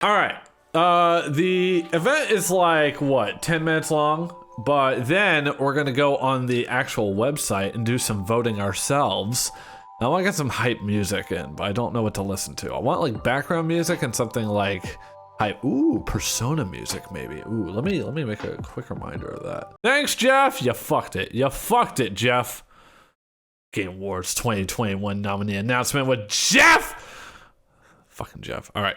All right. The event is like, what, 10 minutes long? But then we're going to go on the actual website and do some voting ourselves. I want to get some hype music in, but I don't know what to listen to. I want like background music and something like hype. Ooh, Persona music maybe. Ooh, let me make a quick reminder of that. Thanks, Jeff. You fucked it. You fucked it, Jeff. Game Awards 2021 nominee announcement with Jeff. Fucking Jeff. All right,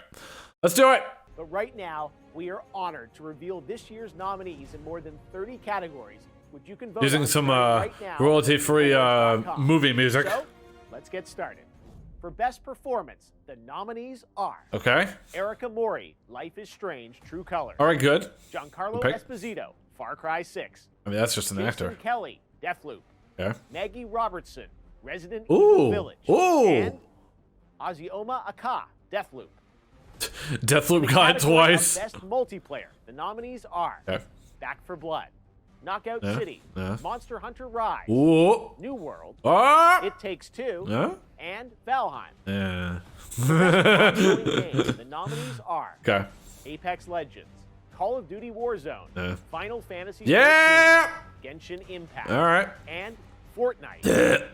let's do it. But right now, we are honored to reveal this year's nominees in more than 30 categories, which you can vote using on some right now royalty-free movie music. So, let's get started. For Best Performance, the nominees are Okay. Erica Mori, Life is Strange, True Colors. All right, good. Giancarlo Pick. Esposito, Far Cry 6. I mean, that's just an Jason actor. Kelly, Deathloop. Okay. Maggie Robertson, Resident Ooh. Evil Village. Ooh. And Azioma Aka, Deathloop. Deathloop got it Category twice. of Best Multiplayer. The nominees are Okay. Back for Blood, Knockout Yeah, City, yeah. Monster Hunter Rise, Ooh. New World, Ah. It Takes Two, Yeah. and Valheim. Yeah. Ongoing game. The nominees are Okay. Apex Legends, Call of Duty Warzone, Yeah. Final Fantasy Yeah. 14, Genshin Impact, All right. and Fortnite. The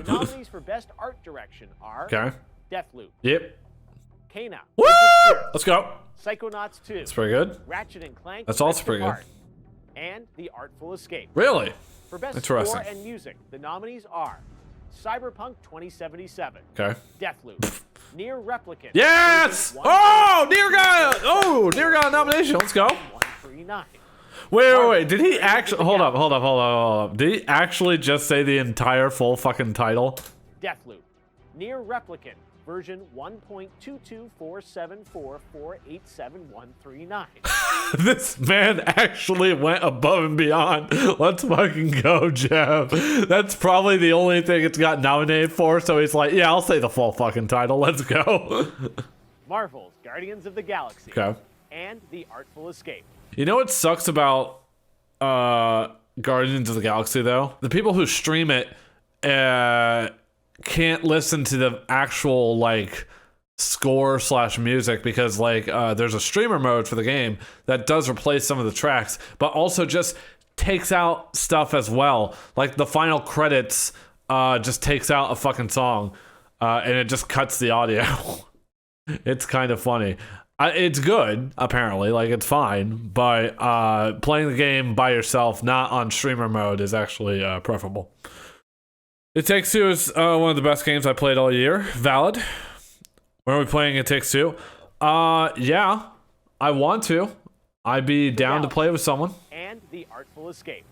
nominees for Best Art Direction are Okay. Deathloop, Yep. Kena, Woo! Wicked Spirit, Let's go. Psychonauts 2, That's pretty good. Ratchet and Clank, That's also Rift pretty good. Apart, and The Artful Escape. Really? For Best Interesting. Score and Music, the nominees are Cyberpunk 2077, Okay. Deathloop, Near Replicant. Yes! version Oh, Dear God! Oh, Dear God nomination. Let's go. 139. Wait. Did he actually? Hold up. Did he actually just say the entire full fucking title? Deathloop, Near Replicant, version 1.22474487139. This man actually went above and beyond. Let's fucking go, Jeff. That's probably the only thing it's got nominated for, so he's like, yeah, I'll say the full fucking title. Let's go. Marvel's Guardians of the Galaxy, Okay. and The Artful Escape. You know what sucks about Guardians of the Galaxy, though? The people who stream it can't listen to the actual, like, score / music because, like, there's a streamer mode for the game that does replace some of the tracks, but also just takes out stuff as well. Like, the final credits just takes out a fucking song, and it just cuts the audio. It's kind of funny. It's good, apparently, like it's fine, but playing the game by yourself, not on streamer mode, is actually preferable. It Takes Two is one of the best games I played all year. Valid. When are we playing It Takes Two? Yeah, I want to. I'd be down to play with someone. And The Artful Escape.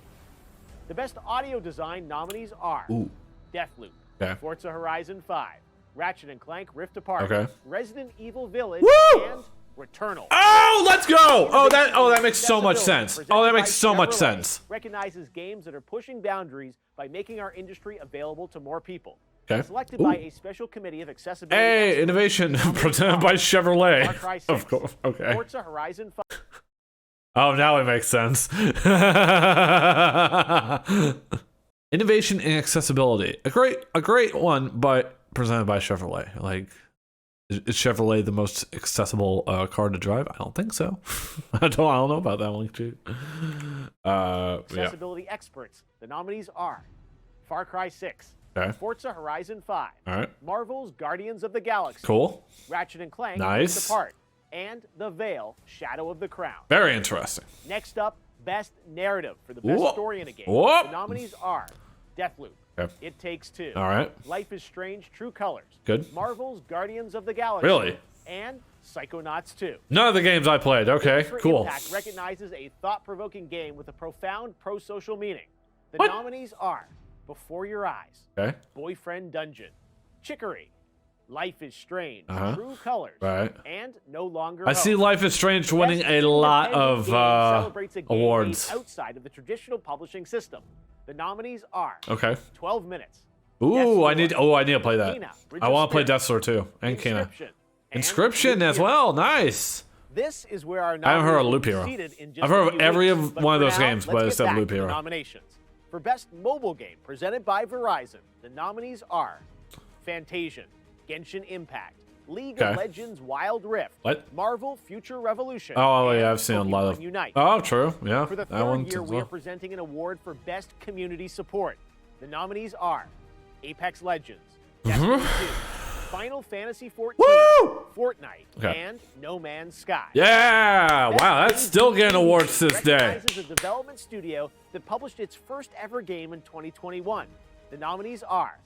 The Best Audio Design nominees are Deathloop, Okay. Forza Horizon 5, Ratchet and Clank Rift Apart, Okay. Resident Evil Village, Woo! and Returnal. Oh, let's go! Oh, that makes so much sense. Oh, that makes so much sense. Recognizes games that are pushing boundaries by making our industry available to more people. Okay. Selected by a special committee of accessibility. Hey, experts. innovation Nominees presented are by Chevrolet. Far Cry 6, Of course. Okay. Forza Horizon 5. Oh, now it makes sense. Innovation and accessibility. A great one, but presented by Chevrolet. Like, is Chevrolet the most accessible car to drive? I don't think so. I don't know about that one too. Accessibility experts. The nominees are Far Cry 6, Okay. Forza Horizon 5, All right. Marvel's Guardians of the Galaxy, Cool. Ratchet and Clank Nice. Rift Apart, and The Veil, Shadow of the Crown. Very interesting. Next up, Best Narrative for the best Whoa. story in a game. Whoa. The nominees are Deathloop, Okay. It Takes Two, All right. Life is Strange, True Colors, Good. Marvel's Guardians of the Galaxy, Really? and Psychonauts 2. None of the games I played. Okay. For Cool. Impact recognizes a thought-provoking game with a profound pro-social meaning. The What? nominees are Before Your Eyes, Okay. Boyfriend Dungeon, Chicory, Life is Strange, Uh-huh. True Colors, Right. and No Longer I see Home. Life is Strange winning Best a lot independent of game celebrates a game made awards. outside of the traditional publishing system. The nominees are Okay. 12 Minutes, Ooh, I Deathloop, need to play that. Kena, Bridge I of want to play Spirits, Deathloop too, and Kena. Inscription, and Inscription Loop as Hero. well. Nice. This is where our I haven't heard of nominees Loop will Hero. be seated in just I've a heard few of every weeks. of But one of for those now, games, let's but get instead of back Loop to the Hero. nominations. For Best Mobile Game presented by Verizon, the nominees are Fantasian, Genshin Impact, League of Legends Wild Rift. What? Marvel Future Revolution. Oh, yeah, I've seen a lot of... Unite. Oh, true. Yeah, For the that one third year, we well. are presenting an award for Best Community Support. The nominees are Apex Legends, Destiny 2, Final Fantasy 14, Woo! Fortnite, and No Man's Sky. Yeah! Wow, that's still getting awards this day. Recognizes a development studio that published its first ever game in 2021. The nominees are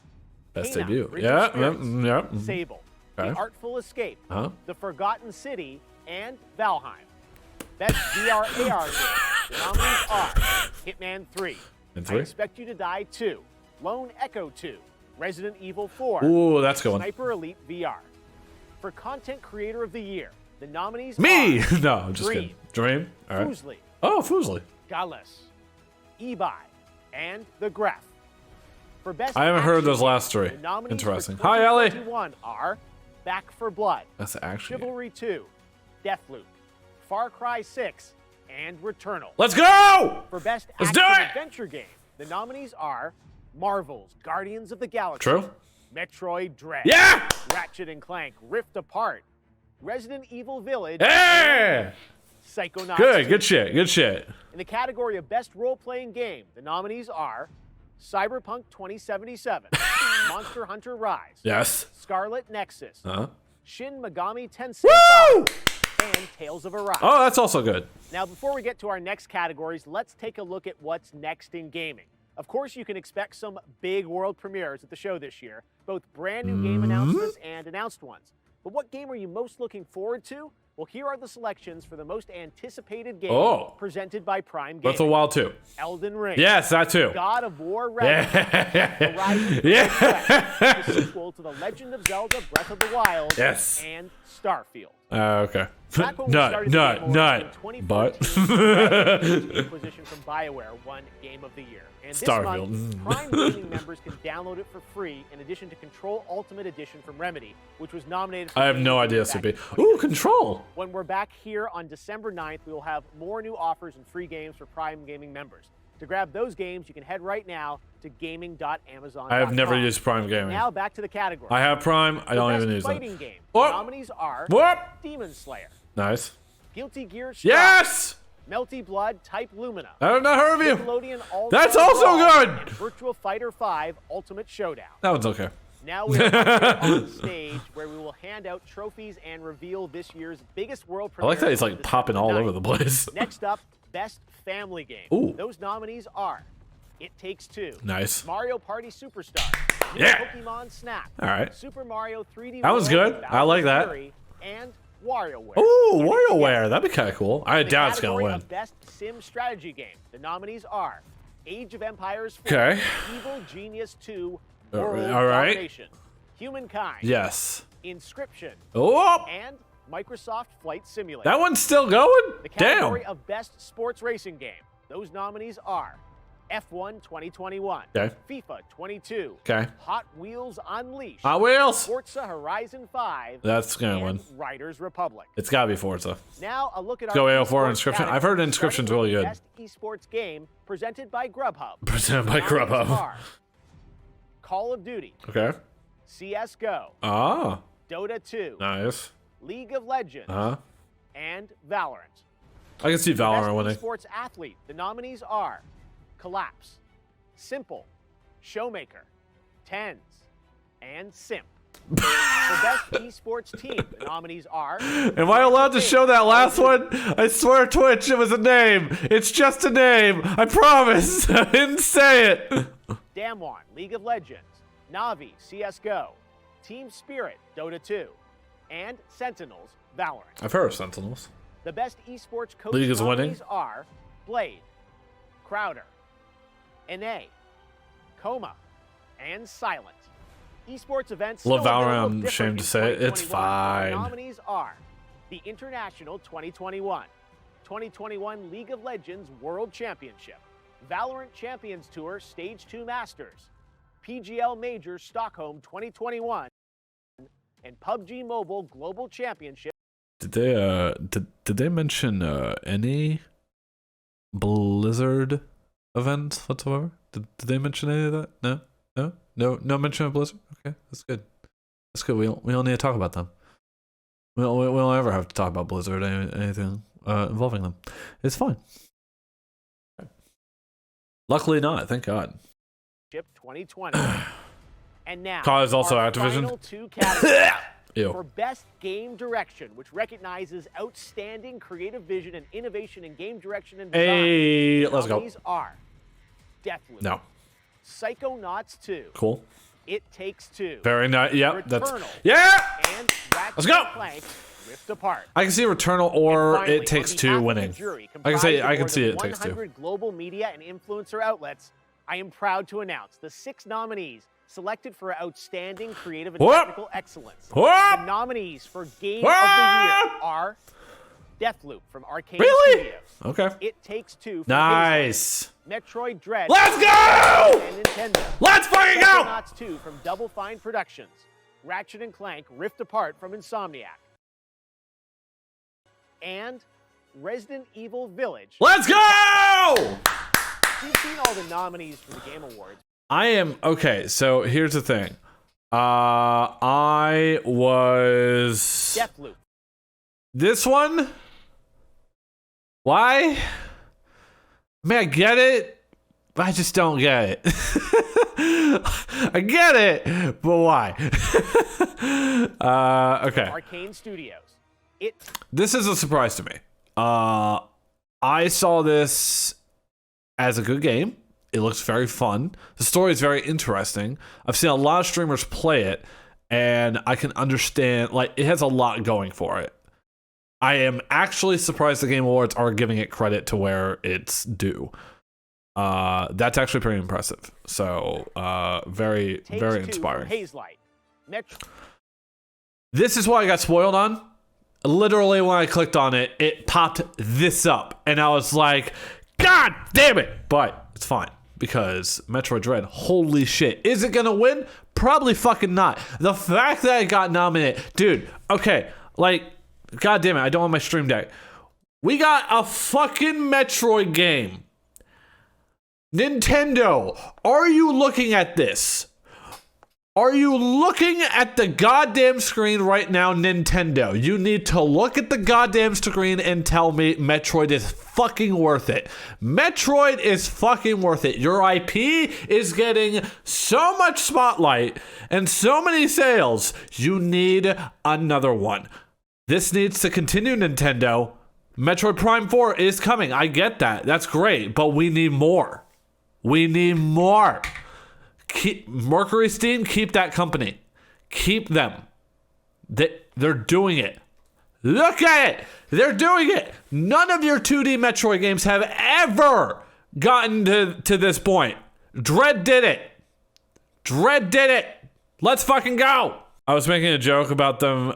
Best Kena, debut. Bridge Yeah, of Spirits, yep. Sable, Okay. The Artful Escape, Huh? The Forgotten City, and Valheim. Best VR AR game. The nominees are Hitman 3, And I 3? Expect You to Die 2, Lone Echo 2, Resident Evil 4, Ooh, that's going. Sniper Elite VR. For Content Creator of the Year, the nominees Me! are No, I'm just Dream, kidding. Dream? All right. Fusely, Oh, Fusely. Gallus, Ebi, and The Graph. For Best I haven't heard Action those Game, last three. the nominees Interesting. for Hi, Ellie. 2021 are Back for Blood, That's actually... Chivalry 2, Deathloop, Far Cry 6, and Returnal. Let's go! For Best Let's do Action it! Adventure Game, the nominees are Marvel's Guardians of the Galaxy, True. Metroid Dread, Yeah! Ratchet and Clank Rift Apart, Resident Evil Village, Hey! Psychonauts Good, 2. good shit, good shit. In the category of Best Role-Playing Game, the nominees are Cyberpunk 2077, Monster Hunter Rise, Yes. Scarlet Nexus, Huh? Shin Megami Tensei Woo! 5, and Tales of Arise. Oh, that's also good. Now, before we get to our next categories, let's take a look at what's next in gaming. Of course, you can expect some big world premieres at the show this year, both brand new game announcements and announced ones. But what game are you most looking forward to? Well, here are the selections for the most anticipated game presented by Prime Breath of the Gaming. Wild 2. Elden Ring. Yes, that too. God of War Ragnarok. Horizon Yeah. the sequel to The Legend of Zelda Breath of the Wild. Yes. And Starfield. Okay. Back when we started the Game Awards in But 2014, the acquisition from BioWare won Game of the Year. And this Starfield. month, Prime Gaming members can download it for free in addition to Control Ultimate Edition from Remedy, which was nominated for I have Game no of the idea, Year back CP. in 2019. Ooh, Control. When we're back here on December 9th, we will have more new offers and free games for Prime Gaming members. To grab those games, you can head right now to gaming.amazon.com. I have never used Prime Gaming. Now back to the category. I have Prime. I don't even use it. fighting game. Whoop. The nominees are Whoop. Demon Slayer, Nice. Guilty Gear Strive, Yes! Melty Blood Type Lumina, I have not heard of you. Nickelodeon All That's Star also Brawl, good. and Virtual Fighter 5 Ultimate Showdown. That one's okay. Now we're back here on stage where we will hand out trophies and reveal this year's biggest world I premiere. like that he's like popping all over the place. Next up, Best Family Game. Ooh. Those nominees are It Takes Two, Nice. Mario Party Superstar, Yeah. Pokemon Snap, All right. Super Mario 3D That was World, good. I like Bowser's that. Fury, and WarioWare. Ooh, WarioWare. That'd be kind of cool. I In the doubt it's going to category win. of Best Sim Strategy Game, the nominees are Age of Empires 4, Okay. Evil Genius 2, All World right. Domination, Humankind, Yes. Inscription, Oh, and Microsoft Flight Simulator. that one's still going? The Damn. category of Best Sports Racing Game, those nominees are F1 2021, Okay. FIFA 22, Okay. Hot Wheels Unleashed, Hot Wheels. Forza Horizon 5, That's going to and win. Riders Republic. It's got to be Forza. Now a look at our Go AO4 esports Inscription. category, I've heard Inscription's starting really with good. the Best esports game presented by Grubhub. Presented by Nominees Grubhub. are Call of Duty, Okay. CS:GO, Ah, Dota 2, nice. League of Legends, Uh-huh. and Valorant. I can see Valorant Best winning. esports athlete. The nominees are Collapse, Simple, Showmaker, Tens, and Simp. For Best esports team, the nominees are Am I allowed to show that last one? I swear, Twitch, it was a name. It's just a name. I promise. I didn't say it. Damwon, League of Legends, Navi, CS:GO, Team Spirit, Dota 2, and Sentinels, Valorant. I've heard of Sentinels. The Best esports coach League is nominees winning. are Blade, Crowder, NA, Coma, and Silent. Esports events Love still a Valorant, little I'm different ashamed in to say it. It's 2021. Our fine. nominees are the International 2021, 2021 League of Legends World Championship, Valorant Champions Tour Stage 2 Masters, PGL Major Stockholm 2021, and PUBG Mobile Global Championship. Did they mention any Blizzard events whatsoever? Did they mention any of that? No mention of Blizzard. Okay, that's good. That's good. We don't need to talk about them. We don't ever have to talk about Blizzard or anything involving them. It's fine. Luckily not, thank God. 2020. And now, COD is also our Activision. final two categories. Ew. For Best Game Direction, which recognizes outstanding creative vision and innovation in game direction and design. Hey, let's go. Nominees are Deathloop, No. Psychonauts 2, Cool. It Takes Two, Very nice. Yep. That's Returnal, yeah. and Ratchet Let's go. and Clank Rift Apart. I can see Returnal or And finally, It Takes on Two behalf of the winning. jury, I can say comprised of I can more see than It Takes Two. 100 global media and influencer outlets, I am proud to announce the 6 nominees selected for outstanding creative and Whoop. technical excellence. Whoop. The nominees for Game of the Year are Deathloop from Arcane Really? Studios, Okay. It Takes Two from Nice. Hazelight, Metroid Dread Let's go! and Nintendo, Let's fucking go! Psychonauts 2 from Double Fine Productions, Ratchet and Clank Rift Apart from Insomniac, and Resident Evil Village. Let's go! You've seen all the nominees for the Game Awards. I am okay. So here's the thing. I was Deathloop, this one. Why? I mean, I get it, but I just don't get it. I get it, but why? Okay. Arcane Studios, It This is a surprise to me. I saw this as a good game. It looks very fun. The story is very interesting. I've seen a lot of streamers play it, and I can understand, like, it has a lot going for it. I am actually surprised the Game Awards are giving it credit to where it's due. That's actually pretty impressive. So, very, Takes very Two inspiring. from Hazelight, This is what I got spoiled on. Literally, when I clicked on it, it popped this up, and I was like, God damn it! But it's fine, because Metroid Dread, holy shit. Is it gonna win? Probably fucking not. The fact that it got nominated, dude, okay, like, God damn it, I don't want my stream deck. We got a fucking Metroid game. Nintendo, are you looking at this? Are you looking at the goddamn screen right now, Nintendo? You need to look at the goddamn screen and tell me Metroid is fucking worth it. Metroid is fucking worth it. Your IP is getting so much spotlight and so many sales. You need another one. This needs to continue, Nintendo. Metroid Prime 4 is coming. I get that. That's great. But we need more. We need more. Keep Mercury Steam, keep that company. Keep them. They're doing it. Look at it. They're doing it. None of your 2D Metroid games have ever gotten to this point. Dread did it. Dread did it. Let's fucking go. I was making a joke about them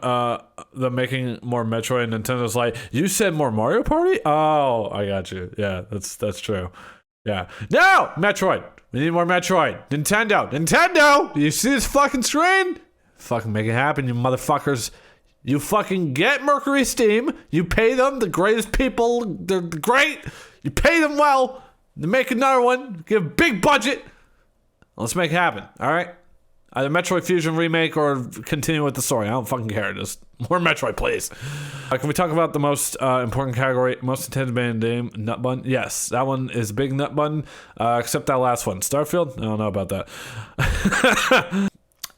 making more Metroid, and Nintendo's like, you said more Mario Party? Oh, I got you. Yeah, that's true. Yeah. No! Metroid. We need more Metroid. Nintendo! Do you see this fucking screen? Fucking make it happen, you motherfuckers. You fucking get Mercury Steam. You pay them, the greatest people. They're great. You pay them well. They make another one. Give a big budget. Let's make it happen, all right? Either Metroid Fusion remake or continue with the story. I don't fucking care. Just more Metroid, please. Can we talk about the most important category? Most anticipated game, nut bun? Yes, that one is a big nut bun. Except that last one. Starfield? I don't know about that.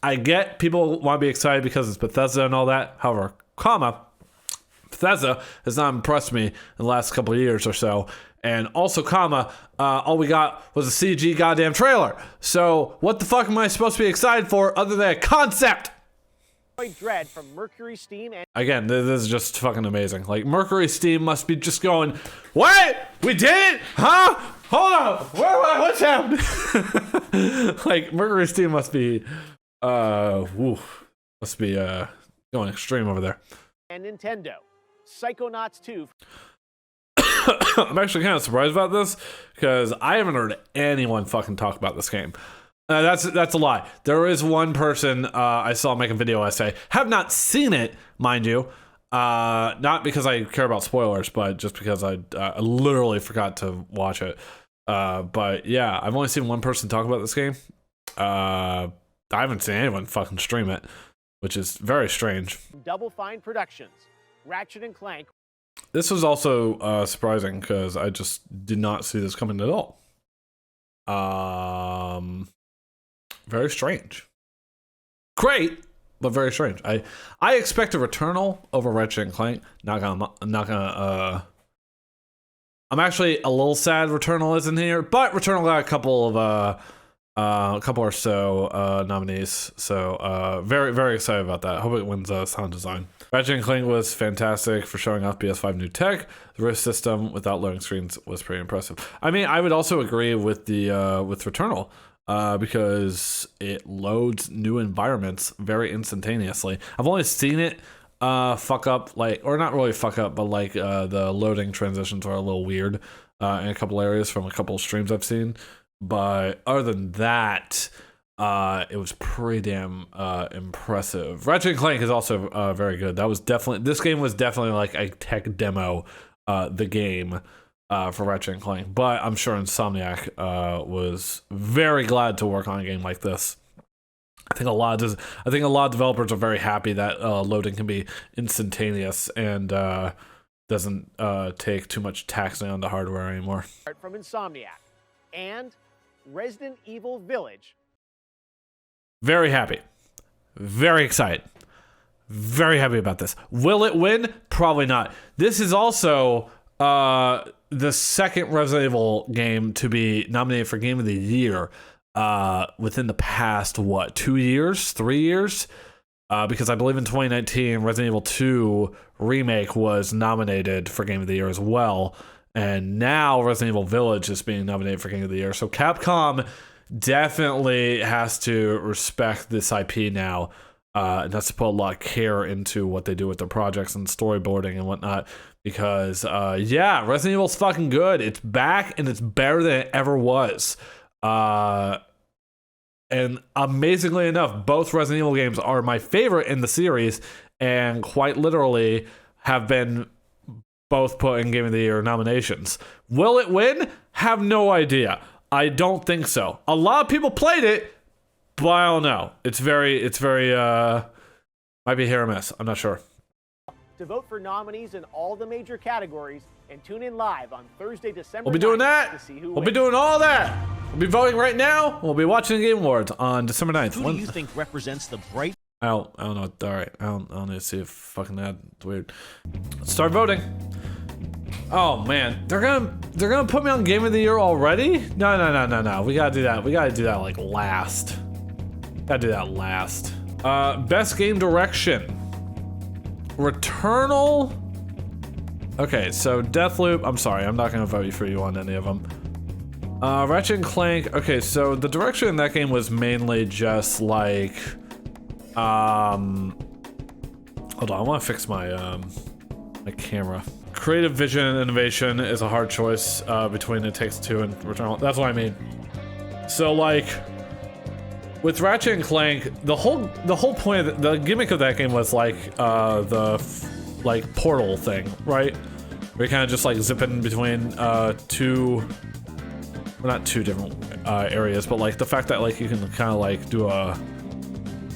I get people want to be excited because it's Bethesda and all that. However, Bethesda has not impressed me in the last couple of years or so. And also, all we got was a CG goddamn trailer. So what the fuck am I supposed to be excited for other than a concept? Dread from Mercury Steam and Again, this is just fucking amazing. Like, Mercury Steam must be just going, what? We did it? Huh? Hold on. What's happening? Like, Mercury Steam must be, going extreme over there. Nintendo, Psychonauts 2. I'm actually kind of surprised about this because I haven't heard anyone fucking talk about this game. That's a lie. There is one person I saw make a video essay. Have not seen it, mind you. Not because I care about spoilers, but just because I literally forgot to watch it. But yeah, I've only seen one person talk about this game. I haven't seen anyone fucking stream it. which is very strange. Double Fine Productions, Ratchet and Clank. This was also surprising because I just did not see this coming at all. Very strange. Great, but very strange. I expect a Returnal over Ratchet and Clank. I'm actually a little sad Returnal isn't here, but Returnal got a couple or so nominees, so very, very excited about that. Hope it wins sound design. Ratchet and Clank was fantastic for showing off PS5 new tech. The Rift system without loading screens was pretty impressive. I mean, I would also agree with the with Returnal because it loads new environments very instantaneously. I've only seen it fuck up, like, or not really fuck up, but like the loading transitions are a little weird in a couple areas from a couple streams I've seen. But other than that, it was pretty damn impressive. Ratchet and Clank is also very good. This game was definitely like a tech demo, the game for Ratchet and Clank. But I'm sure Insomniac was very glad to work on a game like this. I think a lot of developers are very happy that loading can be instantaneous and doesn't take too much taxing on the hardware anymore. From Insomniac and Resident Evil Village. Very happy. Very excited. Very happy about this. Will it win? Probably not. This is also the second Resident Evil game to be nominated for Game of the Year within the past, 2 years? 3 years? Because I believe in 2019, Resident Evil 2 Remake was nominated for Game of the Year as well. And now Resident Evil Village is being nominated for Game of the Year. So Capcom definitely has to respect this IP now. And has to put a lot of care into what they do with their projects and storyboarding and whatnot. Because, yeah, Resident Evil's fucking good. It's back and it's better than it ever was. And amazingly enough, both Resident Evil games are my favorite in the series. And quite literally have been both put in Game of the Year nominations. Will it win? Have no idea. I don't think so. A lot of people played it, but I don't know. It's very, might be hit or miss. I'm not sure. To vote for nominees in all the major categories and tune in live on Thursday, December 9th. We'll be doing that. To see who We'll wins. be doing all that. We'll be voting right now. We'll be watching the Game Awards on December 9th. Who do you think represents the bright? I don't know. All right. I don't need to see a fucking ad. It's weird. Let's start voting. Oh man, they're gonna put me on Game of the Year already? No. We gotta do that. We gotta do that like last. Gotta do that last. Best game direction. Returnal. Okay, so Deathloop. I'm sorry, I'm not gonna vote for you on any of them. Ratchet and Clank. Okay, so the direction in that game was mainly just like, hold on, I want to fix my my camera. Creative vision and innovation is a hard choice between It Takes Two and Returnal. That's what I mean. So like, with Ratchet and Clank, the whole point of the gimmick of that game was like the portal thing, right? Where you kind of just like zipping between two, well, not two different areas, but like the fact that like you can kind of like do a,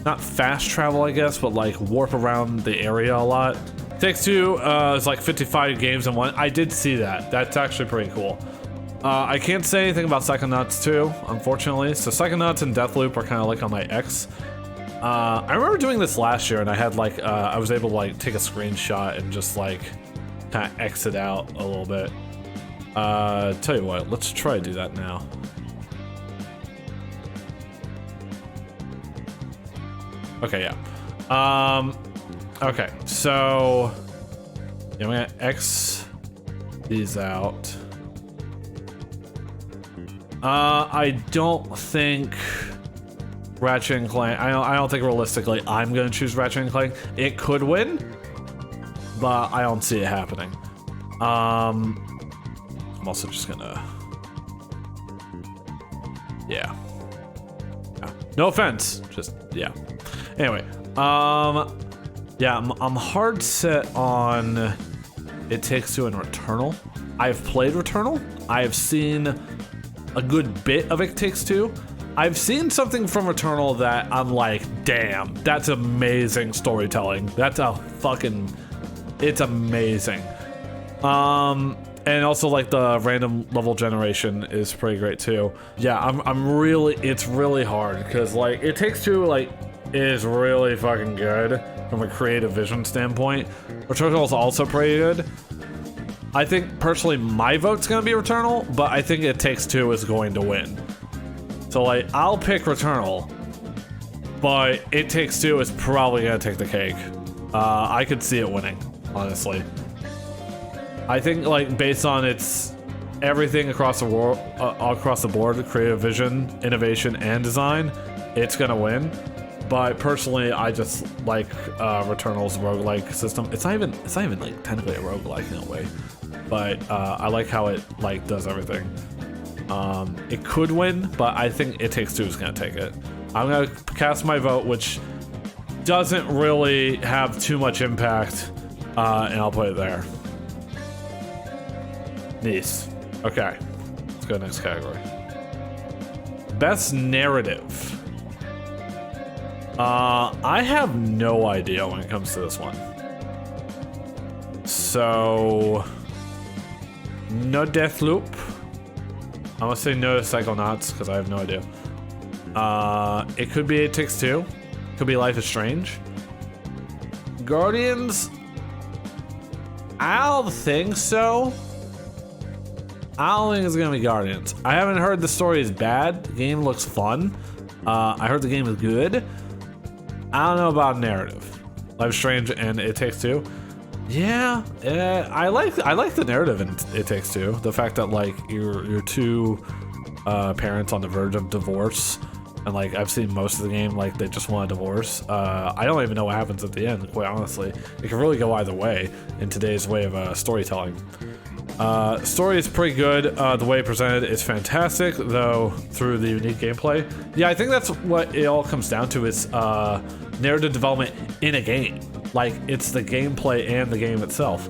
not fast travel I guess, but like warp around the area a lot. Takes Two is like 55 games in one. I did see that. That's actually pretty cool. I can't say anything about Psychonauts 2, unfortunately. So Psychonauts and Deathloop are kind of like on my X. I remember doing this last year, and I had like I was able to like take a screenshot and just like kind of exit out a little bit. Tell you what, let's try to do that now. Okay, yeah. Okay, so yeah, I'm gonna X these out. I don't think Ratchet and Clank. I don't think realistically I'm gonna choose Ratchet and Clank. It could win, but I don't see it happening. I'm also just gonna, yeah. No offense, just yeah. Anyway, yeah, I'm hard set on It Takes Two and Returnal. I've played Returnal. I have seen a good bit of It Takes Two. I've seen something from Returnal that I'm like, damn, that's amazing storytelling. That's a fucking, it's amazing. And also like the random level generation is pretty great too. Yeah, I'm really, it's really hard because like It Takes Two like is really fucking good from a creative vision standpoint. Returnal is also pretty good. I think personally my vote's gonna be Returnal, but I think It Takes Two is going to win. So like I'll pick Returnal, but It Takes Two is probably gonna take the cake. I could see it winning, honestly. I think like based on its everything across the world, across the board, creative vision, innovation, and design, it's gonna win. But personally, I just like Returnal's roguelike system. It's not even like technically a roguelike in a way, but I like how it like does everything. It could win, but I think It Takes Two is gonna take it. I'm gonna cast my vote, which doesn't really have too much impact, and I'll put it there. Nice. Okay, let's go next category. Best narrative. I have no idea when it comes to this one. So, no Deathloop. I'm gonna say no to Psychonauts because I have no idea. It could be It Takes Two. Could be Life is Strange. Guardians. I don't think so. I don't think it's gonna be Guardians. I haven't heard the story is bad. The game looks fun. I heard the game is good. I don't know about narrative. Life is Strange and It Takes Two. Yeah, I like the narrative in It Takes Two. The fact that like you're two parents on the verge of divorce, and like I've seen most of the game like they just want a divorce. I don't even know what happens at the end. Quite honestly, it can really go either way in today's way of storytelling. Story is pretty good. The way presented is fantastic, though through the unique gameplay. Yeah, I think that's what it all comes down to is narrative development in a game. Like, it's the gameplay and the game itself.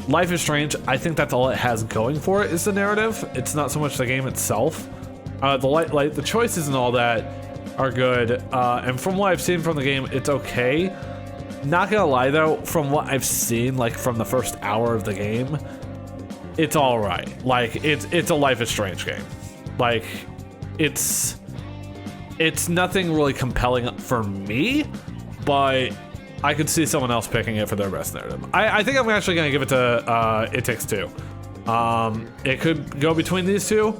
Life is Strange, I think that's all it has going for it is the narrative. It's not so much the game itself. The choices and all that are good, and from what I've seen from the game, it's okay. Not gonna lie though, from what I've seen, like from the first hour of the game, it's all right. Like it's a Life is Strange game. Like it's nothing really compelling for me, but I could see someone else picking it for their best narrative. I think I'm actually gonna give it to It Takes Two. It could go between these two,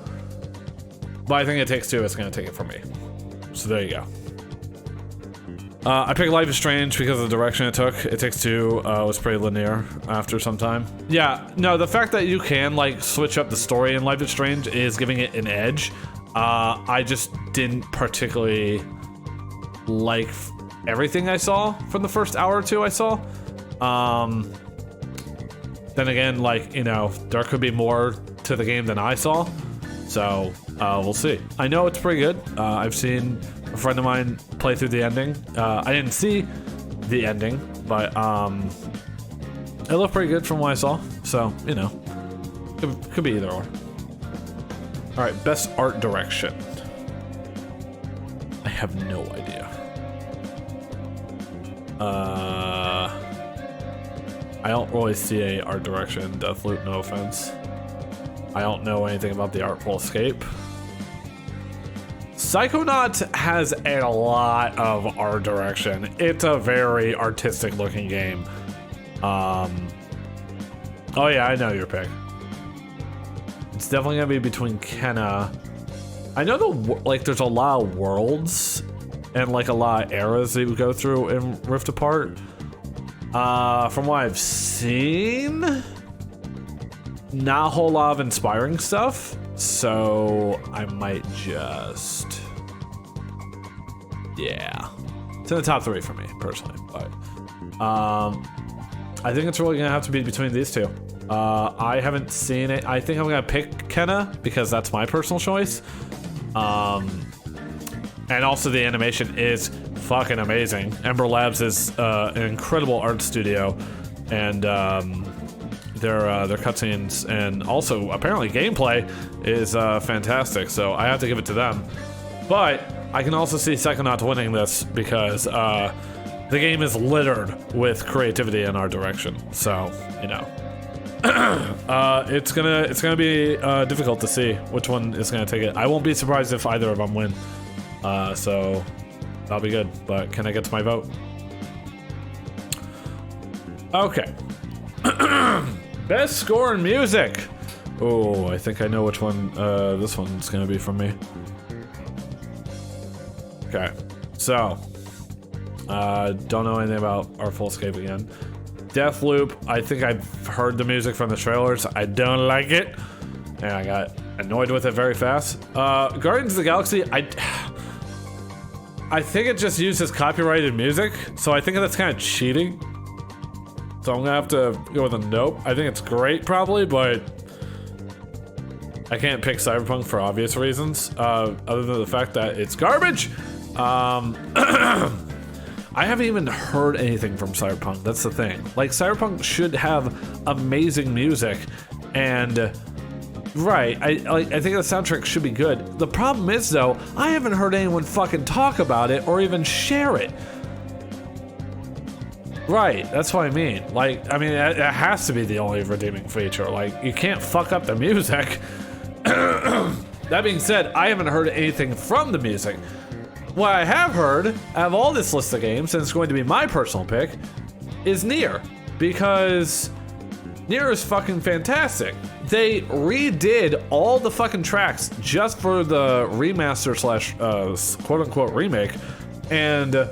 but I think It Takes Two is gonna take it from me. So there you go. I picked Life is Strange because of the direction it took. It Takes Two was pretty linear after some time. Yeah, no, the fact that you can like switch up the story in Life is Strange is giving it an edge. I just didn't particularly like everything I saw from the first hour or two I saw. Then again, like, you know, there could be more to the game than I saw. So, we'll see. I know it's pretty good. I've seen a friend of mine play through the ending. I didn't see the ending, but it looked pretty good from what I saw. So, you know, could be either or. All right, best art direction. I have no idea. I don't really see a art direction in Deathloop, no offense. I don't know anything about the Artful Escape. Psychonauts has a lot of art direction. It's a very artistic looking game. Oh yeah, I know your pick. It's definitely gonna be between Kenna. I know there's a lot of worlds and like a lot of eras that you go through in Rift Apart. From what I've seen, not a whole lot of inspiring stuff, so I might just, yeah, it's in the top 3 for me personally, but I think it's really gonna have to be between these two. I haven't seen it. I think I'm gonna pick Kenna because that's my personal choice. And also the animation is fucking amazing. Ember Labs is an incredible art studio, and their cutscenes and also apparently gameplay is fantastic. So I have to give it to them. But I can also see Psychonauts winning this because the game is littered with creativity in our direction. So, you know. It's gonna be difficult to see which one is gonna take it. I won't be surprised if either of them win. So that'll be good. But can I get to my vote? Okay. Best score in music. Oh, I think I know which one this one's gonna be from me. Okay, so don't know anything about Artful Escape again. Deathloop, I think I've heard the music from the trailers. I don't like it, and I got annoyed with it very fast. Guardians of the Galaxy, I think it just uses copyrighted music, so I think that's kind of cheating. So I'm gonna have to go with a nope. I think it's great, probably, but I can't pick Cyberpunk for obvious reasons, other than the fact that it's garbage. I haven't even heard anything from Cyberpunk. That's the thing. Like, Cyberpunk should have amazing music, and right, I think the soundtrack should be good. The problem is, though, I haven't heard anyone fucking talk about it or even share it. Right, that's what I mean. Like, I mean, it has to be the only redeeming feature. Like, you can't fuck up the music. That being said, I haven't heard anything from the music. What I have heard out of all this list of games, and it's going to be my personal pick, is Nier. Because Nier is fucking fantastic. They redid all the fucking tracks just for the remaster slash quote unquote remake. And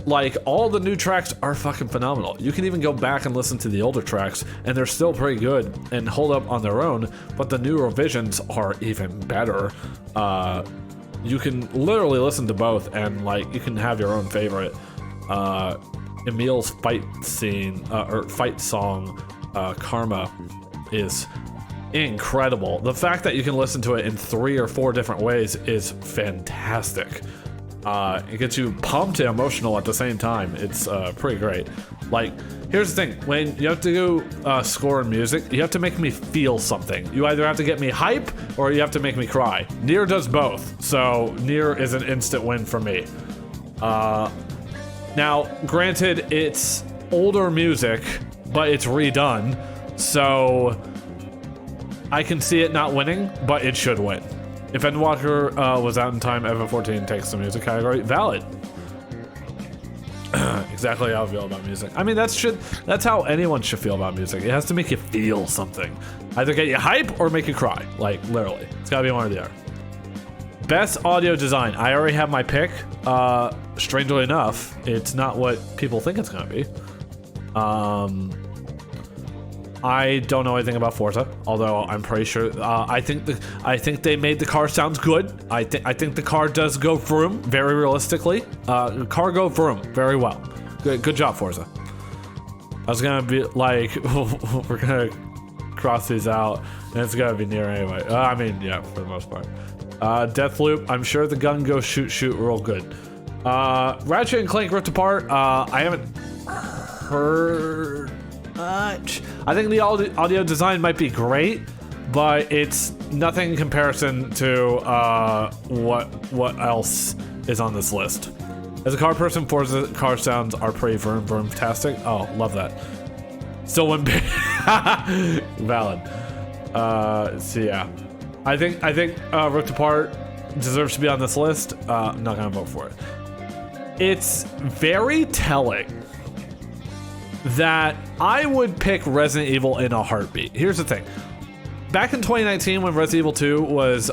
like, all the new tracks are fucking phenomenal. You can even go back and listen to the older tracks, and they're still pretty good and hold up on their own, but the new revisions are even better. You can literally listen to both, and like, you can have your own favorite. Emil's fight scene, or fight song, Karma, is incredible. The fact that you can listen to it in 3 or 4 different ways is fantastic. It gets you pumped and emotional at the same time. It's pretty great. Like, here's the thing. When you have to do score and music, you have to make me feel something. You either have to get me hype or you have to make me cry. Nier does both, so Nier is an instant win for me. Now, granted, it's older music, but it's redone, so I can see it not winning, but it should win. If Endwalker was out in time, FF14 takes the music category. Valid. Exactly how I feel about music. I mean, that's how anyone should feel about music. It has to make you feel something. Either get you hype or make you cry. Like, literally. It's gotta be one or the other. Best audio design. I already have my pick. Strangely enough, it's not what people think it's gonna be. I don't know anything about Forza, although I'm pretty sure. I think they made the car sounds good. I think the car does go vroom very realistically. The car go vroom very well. Good job, Forza. I was gonna be like, we're gonna cross these out, and it's gonna be Nier anyway. I mean, yeah, for the most part. Deathloop. I'm sure the gun goes shoot real good. Ratchet and Clank Rift Apart. I haven't heard much. I think the audio design might be great, but it's nothing in comparison to what else is on this list. As a car person, Forza car sounds are pretty vroom-tastic. Oh, love that. Still wouldn't be valid. So yeah, I think Rift Apart deserves to be on this list. I'm not gonna vote for it. It's very telling that I would pick Resident Evil in a heartbeat. Here's the thing. Back in 2019, when Resident Evil 2 was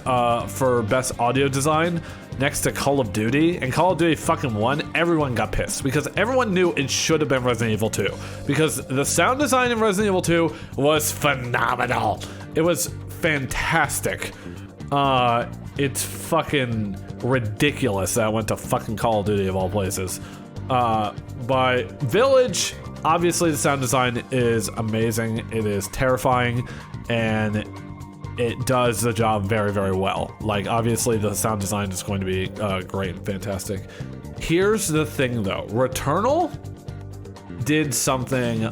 for best audio design next to Call of Duty, and Call of Duty fucking won, everyone got pissed because everyone knew it should have been Resident Evil 2 because the sound design in Resident Evil 2 was phenomenal. It was fantastic. It's fucking ridiculous that I went to fucking Call of Duty of all places. But Village, obviously the sound design is amazing. It is terrifying, and it does the job very, very well. Like, obviously the sound design is going to be great and fantastic. Here's the thing though. Returnal did something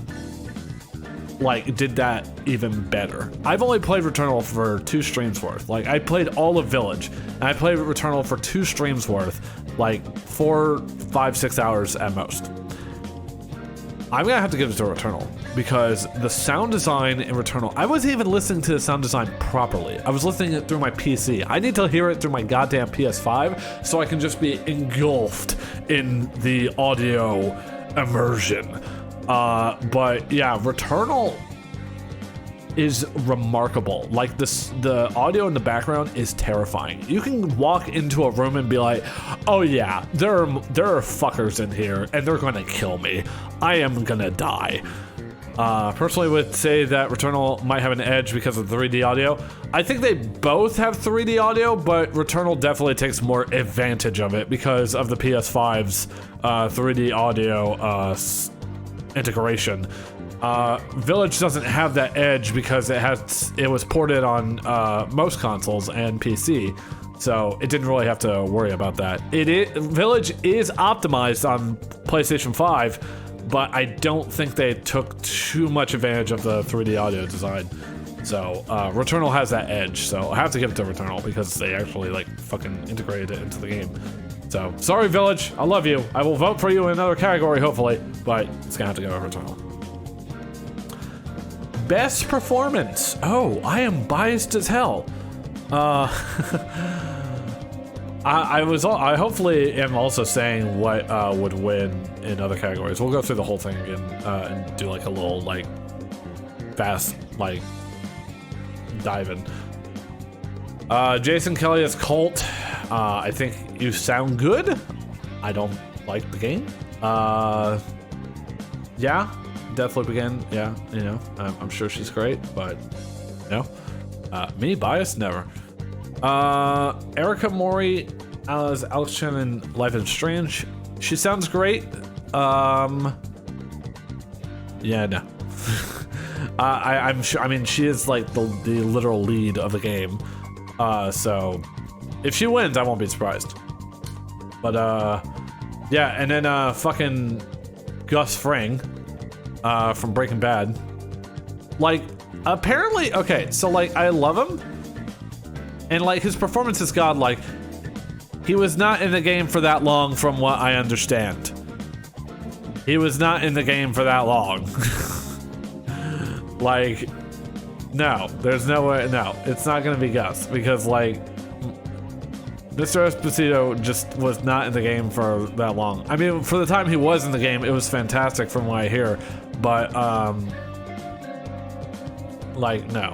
like did that even better. I've only played Returnal for 2 streams worth. Like I played all of Village, and I played Returnal for 2 streams worth, like 4, 5, 6 hours at most. I'm gonna have to give it to Returnal because the sound design in Returnal, I wasn't even listening to the sound design properly. I was listening it through my PC. I need to hear it through my goddamn PS5 so I can just be engulfed in the audio immersion. But yeah, Returnal is remarkable. Like this, the audio in the background is terrifying. You can walk into a room and be like, oh yeah, there are fuckers in here and they're gonna kill me. I am gonna die. Personally would say that Returnal might have an edge because of 3D audio. I think they both have 3D audio, but Returnal definitely takes more advantage of it because of the PS5's 3D audio integration. Village doesn't have that edge because it was ported on most consoles and PC, so it didn't really have to worry about that. Village is optimized on PlayStation 5, but I don't think they took too much advantage of the 3D audio design. So Returnal has that edge, so I have to give it to Returnal because they actually like fucking integrated it into the game. So sorry Village, I love you. I will vote for you in another category hopefully, but it's gonna have to go to Returnal. Best performance. Oh, I am biased as hell. I hopefully am also saying what would win in other categories. We'll go through the whole thing again and do like a little like fast like dive in. Jason Kelly as Colt. I think you sound good. I don't like the game. Yeah, Deathloop again. Yeah, you know, I'm sure she's great, but no. Me biased, never. Erica Mori as Alex Chen in Life is Strange. She sounds great. Yeah, no. I'm sure. I mean, she is like the literal lead of the game. So if she wins, I won't be surprised. But yeah, and then fucking Gus Fring from Breaking Bad. Like, apparently, okay, so like I love him, and like his performance is godlike. He was not in the game for that long, from what I understand. He was not in the game for that long. Like, no, there's no way. No, it's not gonna be Gus because like Mr. Esposito just was not in the game for that long. I mean, for the time he was in the game, it was fantastic from what I hear, but like, no.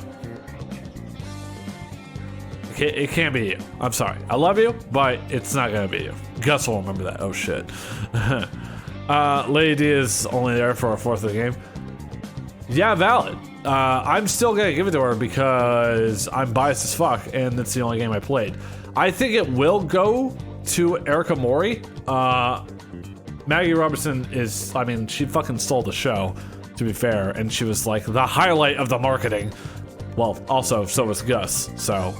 It can't be you. I'm sorry. I love you, but it's not gonna be you. Gus will remember that. Oh shit. Lady D is only there for a fourth of the game. Yeah, valid. I'm still gonna give it to her because I'm biased as fuck, and it's the only game I played. I think it will go to Erica Mori. Maggie Robertson is, I mean, she fucking stole the show, to be fair, and she was like the highlight of the marketing. Well, also, so was Gus, so.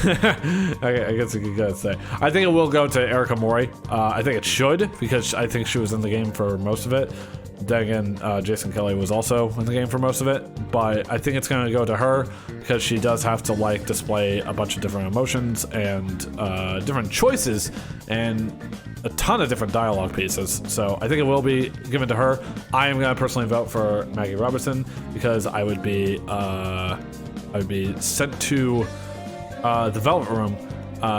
I guess you could say. I think it will go to Erica Mori. I think it should, because I think she was in the game for most of it. Then again, Jason Kelly was also in the game for most of it, but I think it's going to go to her because she does have to like display a bunch of different emotions and different choices and a ton of different dialogue pieces. So I think it will be given to her. I am going to personally vote for Maggie Robertson because I would be sent to the development room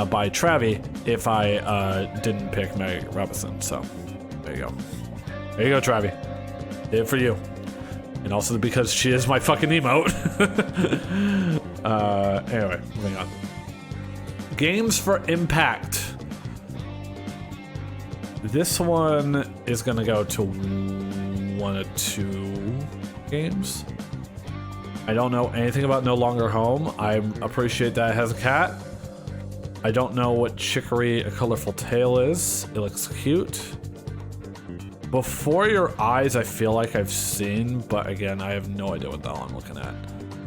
by Travi if I didn't pick Maggie Robertson. So there you go. There you go, Travi. Did it for you. And also because she is my fucking emote. Anyway, moving on. Games for Impact. This one is gonna go to one of two games. I don't know anything about No Longer Home. I appreciate that it has a cat. I don't know what Chicory A Colorful Tale is. It looks cute. Before Your Eyes, I feel like I've seen, but again, I have no idea what the hell I'm looking at.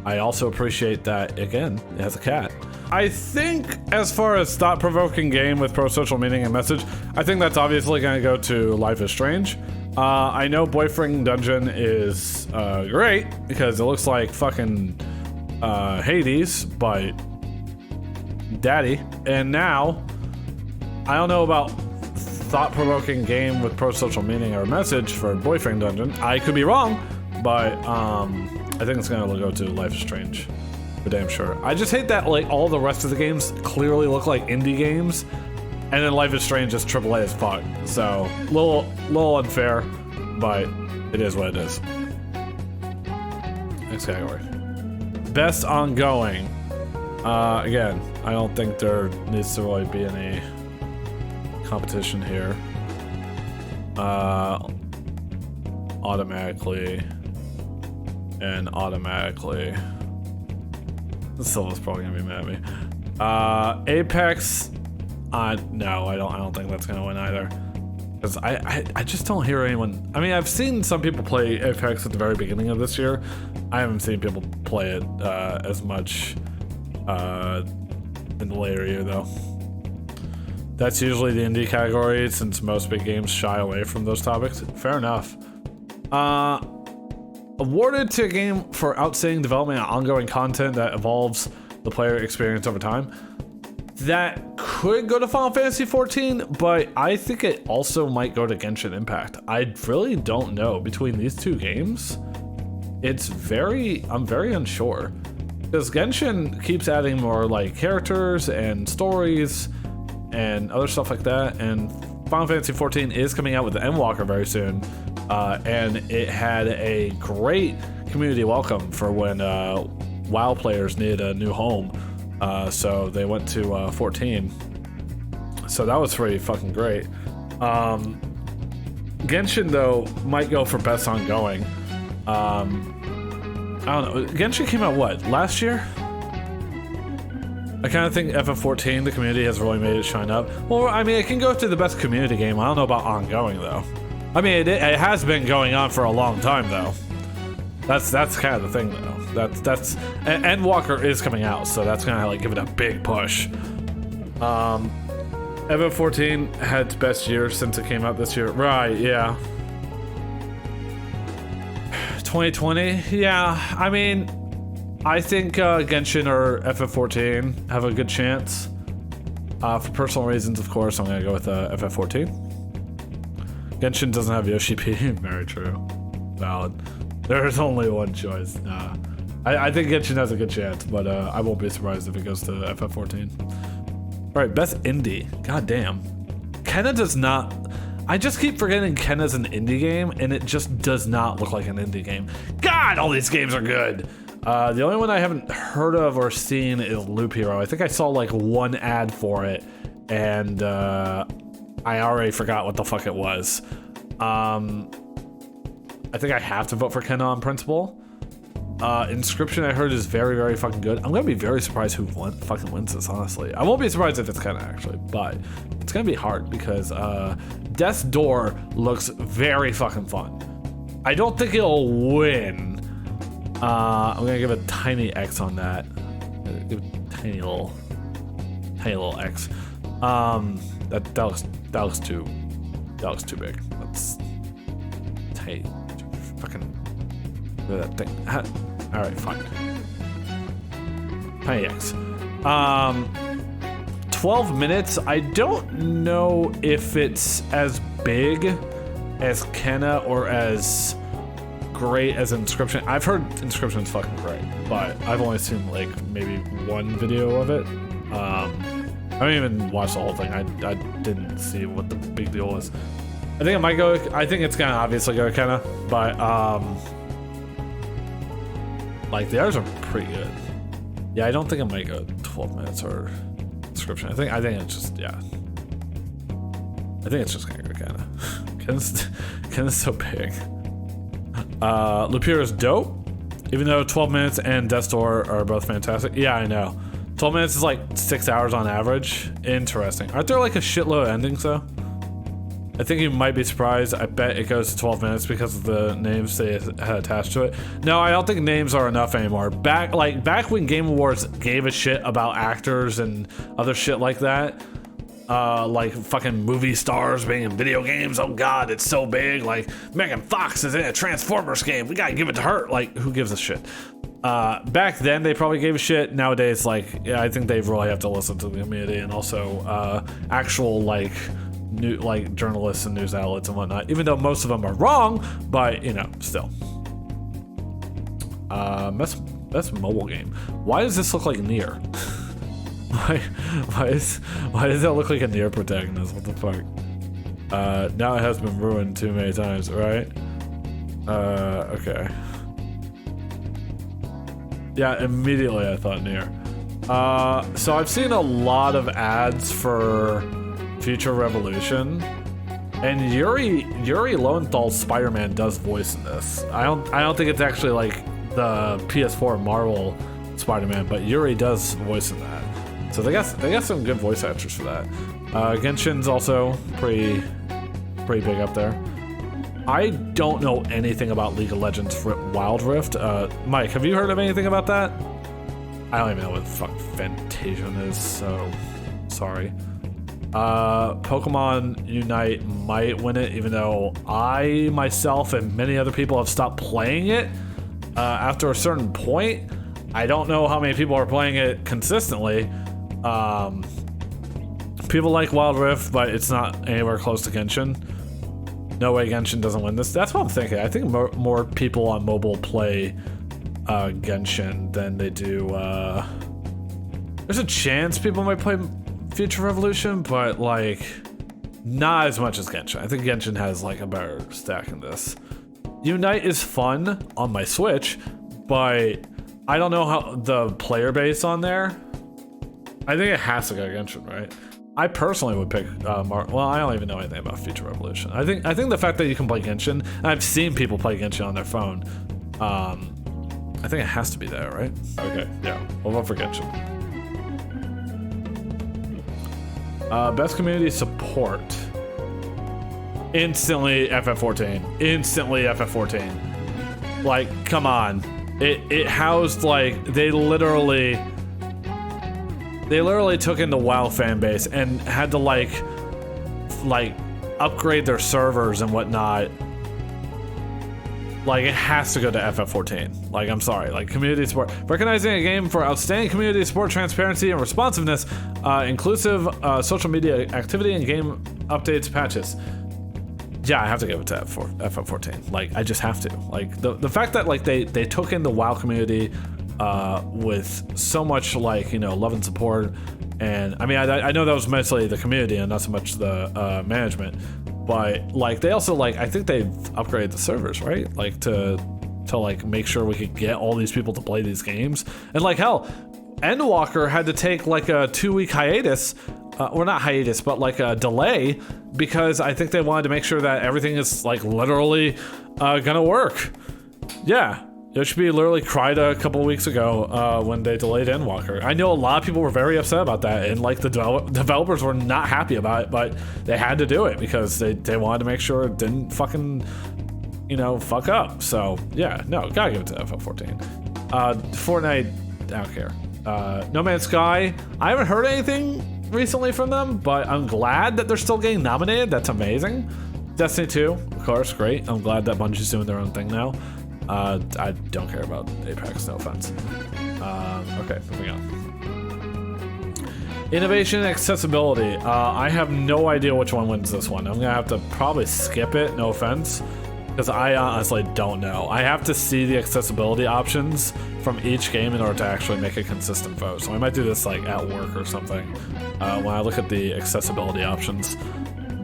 I also appreciate that, again, it has a cat. I think as far as thought-provoking game with pro-social meaning and message, I think that's obviously going to go to Life is Strange I know Boyfriend Dungeon is great because it looks like fucking Hades, but daddy. And now, I don't know about thought-provoking game with pro-social meaning or message for Boyfriend Dungeon. I could be wrong, but I think it's gonna go to Life is Strange, for damn sure. I just hate that like all the rest of the games clearly look like indie games, and then Life is Strange is AAA as fuck. So little unfair, but it is what it is. Next category. Best ongoing. Again, I don't think there needs to really be any competition here. Automatically and automatically. Silla's probably gonna be mad at me. Apex. No, I don't think that's gonna win either. Because I just don't hear anyone. I mean, I've seen some people play Apex at the very beginning of this year. I haven't seen people play it as much in the later year though. That's usually the indie category since most big games shy away from those topics. Fair enough. Awarded to a game for outstanding development and ongoing content that evolves the player experience over time. That could go to Final Fantasy XIV, but I think it also might go to Genshin Impact. I really don't know. Between these two games, I'm very unsure. Because Genshin keeps adding more like characters and stories and other stuff like that, and Final Fantasy XIV is coming out with the Endwalker very soon, and it had a great community welcome for when WoW players needed a new home, so they went to 14. So that was pretty fucking great. Genshin though might go for best ongoing. I don't know. Genshin came out what, last year? I kind of think FF14, the community has really made it shine up. Well, I mean, it can go to the best community game. I don't know about ongoing though. I mean, it has been going on for a long time though. That's kind of the thing though. That's and Endwalker is coming out, so that's gonna like give it a big push. FF14 had its best year since it came out this year. Right, yeah. 2020, yeah. I mean, I think Genshin or FF14 have a good chance. For personal reasons, of course, I'm gonna go with FF14. Genshin doesn't have Yoshi P. Very true. Valid. There's only one choice. Nah. I think Genshin has a good chance, but I won't be surprised if it goes to FF14. Alright, best indie. God damn. Kenna does not... I just keep forgetting Kenna's an indie game, and it just does not look like an indie game. God, all these games are good! The only one I haven't heard of or seen is Loop Hero. I think I saw like one ad for it, and I already forgot what the fuck it was. I think I have to vote for Kenna on principle. Inscription I heard is very, very fucking good. I'm gonna be very surprised who fucking wins this, honestly. I won't be surprised if it's Kenna, actually, but it's gonna be hard because Death's Door looks very fucking fun. I don't think it'll win. I'm gonna give a tiny X on that. Give a tiny little X. That looks too big. That's tiny. Fucking look at that thing. All right, fine. Tiny X. 12 minutes. I don't know if it's as big as Kenna or as great as Inscription. I've heard Inscription's fucking great, but I've only seen like maybe one video of it. I haven't even watched the whole thing. I didn't see what the big deal was. I think it might go. I think it's gonna obviously go Kenna, but like the others are pretty good. Yeah, I don't think it might go 12 minutes or Inscription. I think it's just, yeah. I think it's just gonna go Kenna. Kenna's so big. Loop Hero is dope, even though 12 minutes and Death's Door are both fantastic. Yeah, I know. 12 minutes is like 6 hours on average. Interesting. Aren't there like a shitload of endings though? I think you might be surprised. I bet it goes to 12 minutes because of the names they had attached to it. No, I don't think names are enough anymore. Back when Game Awards gave a shit about actors and other shit like that, like fucking movie stars being in video games. Oh god, it's so big. Like Megan Fox is in a Transformers game. We gotta give it to her. Like, who gives a shit? Back then they probably gave a shit. Nowadays, like, yeah, I think they really have to listen to the community and also actual like new like journalists and news outlets and whatnot. Even though most of them are wrong, but you know, still. Best mobile game. Why does this look like Nier? why does that look like a Nier protagonist? What the fuck? Now it has been ruined too many times, right? Okay. Yeah, immediately I thought Nier. So I've seen a lot of ads for Future Revolution, and Yuri Lowenthal's Spider-Man does voice in this. I don't think it's actually like the PS4 Marvel Spider-Man, but Yuri does voice in that. So they got some good voice actors for that. Genshin's also pretty big up there. I don't know anything about League of Legends Wild Rift. Mike, have you heard of anything about that? I don't even know what the fuck Fantasian is, so sorry. Pokemon Unite might win it, even though I myself and many other people have stopped playing it after a certain point. I don't know how many people are playing it consistently. People like Wild Rift, but it's not anywhere close to Genshin. No way Genshin doesn't win this. That's what I'm thinking. I think more people on mobile play Genshin than they do. There's a chance people might play Future Revolution, but like not as much as Genshin. I think Genshin has like a better stack in this. Unite is fun on my Switch, but I don't know how the player base on there. I think it has to go Genshin, right? I personally would pick well, I don't even know anything about Future Revolution. I think the fact that you can play Genshin, and I've seen people play Genshin on their phone, I think it has to be there, right? Okay, yeah, we'll vote for Genshin. Best community support. Instantly FF14. Instantly FF14. Like, come on. It housed, like, they literally took in the WoW fan base and had to like upgrade their servers and whatnot. Like, it has to go to FF14. Like, I'm sorry. Like, community support. Recognizing a game for outstanding community support, transparency, and responsiveness, inclusive social media activity, and game updates, patches. Yeah, I have to give it to FF14. Like, I just have to. Like, the fact that like they took in the WoW community with so much, like, you know, love and support, and I mean, I know that was mostly the community and not so much the management, but like they also, like, I think they've upgraded the servers, right? Like to like make sure we could get all these people to play these games. And like, hell, Endwalker had to take like a 2-week hiatus, or not hiatus, but like a delay, because I think they wanted to make sure that everything is like literally gonna work. Yeah. Yoshimi literally cried a couple weeks ago when they delayed Endwalker. I know a lot of people were very upset about that, and like the developers were not happy about it, but they had to do it because they wanted to make sure it didn't fucking, you know, fuck up. So yeah, no, gotta give it to FF14. Fortnite, I don't care. No Man's Sky, I haven't heard anything recently from them, but I'm glad that they're still getting nominated. That's amazing. Destiny 2, of course, great. I'm glad that Bungie's doing their own thing now. I don't care about Apex, no offense. Okay, moving on. Innovation and accessibility. I have no idea which one wins this one. I'm gonna have to probably skip it, no offense, because I honestly don't know. I have to see the accessibility options from each game in order to actually make a consistent vote. So I might do this like at work or something when I look at the accessibility options.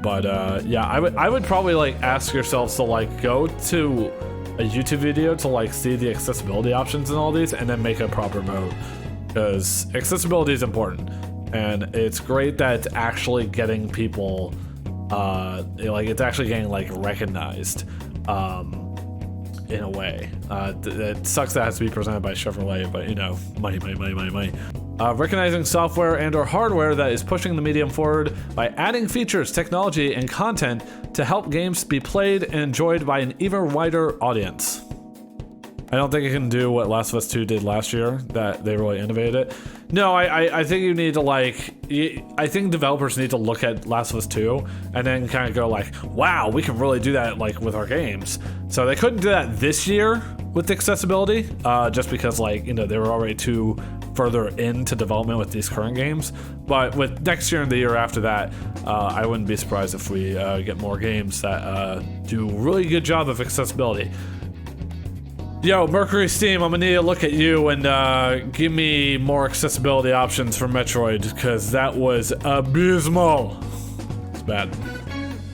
But yeah, I would probably like ask yourselves to like go to a YouTube video to like see the accessibility options in all these and then make a proper vote, because accessibility is important, and it's great that it's actually getting people like it's actually getting like recognized in a way. It sucks that it has to be presented by Chevrolet, but you know, money. Recognizing software and or hardware that is pushing the medium forward by adding features, technology, and content to help games be played and enjoyed by an even wider audience. I don't think it can do what Last of Us 2 did last year, that they really innovated it. No, I think you need to like, I think developers need to look at Last of Us 2 and then kind of go like, wow, we can really do that like with our games. So they couldn't do that this year with accessibility, just because like, you know, they were already too further into development with these current games. But with next year and the year after that, I wouldn't be surprised if we get more games that do a really good job of accessibility. Yo, Mercury Steam, I'm gonna need to look at you and give me more accessibility options for Metroid, because that was abysmal. It's bad.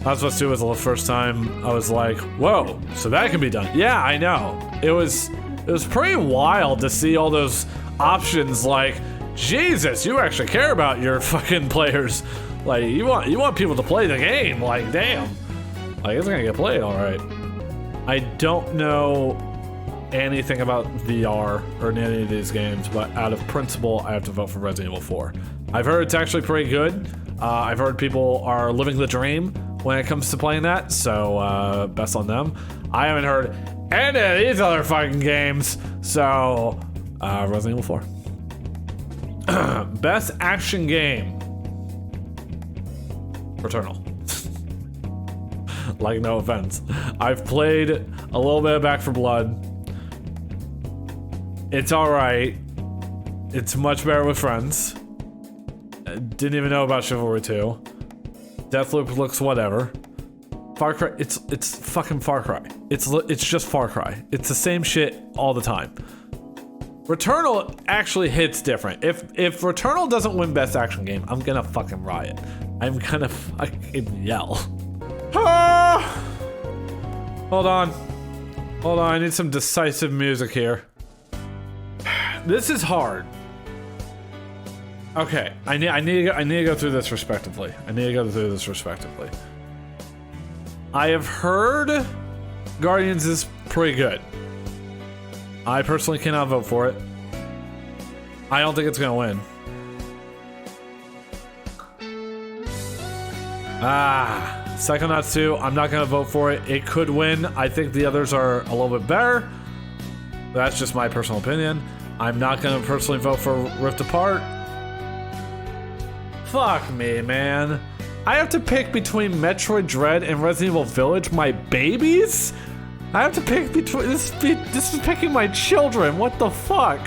Last of Us 2 was the first time I was like, whoa, so that can be done. Yeah, I know. It was pretty wild to see all those options. Like, Jesus, you actually care about your fucking players. Like, you want people to play the game. Like, damn. Like, it's gonna get played, all right. I don't know anything about VR or any of these games, but out of principle, I have to vote for Resident Evil 4. I've heard it's actually pretty good. I've heard people are living the dream when it comes to playing that, so best on them. I haven't heard any of these other fucking games, so Resident Evil 4. Best action game. Returnal. Like, no offense. I've played a little bit of Back 4 Blood. It's alright. It's much better with friends. Didn't even know about Chivalry 2. Deathloop looks whatever. Far Cry, it's fucking Far Cry. It's just Far Cry. It's the same shit all the time. Returnal actually hits different. If Returnal doesn't win Best Action Game, I'm gonna fucking riot. I'm gonna fucking yell. Ah! Hold on, I need some decisive music here. This is hard. Okay, I need to go through this respectively. I have heard Guardians is pretty good. I personally cannot vote for it. I don't think it's gonna win. Psychonauts 2, I'm not gonna vote for it. It could win. I think the others are a little bit better. That's just my personal opinion. I'm not gonna personally vote for Rift Apart. Fuck me, man. I have to pick between Metroid Dread and Resident Evil Village, my babies? I have to pick between this is picking my children. What the fuck?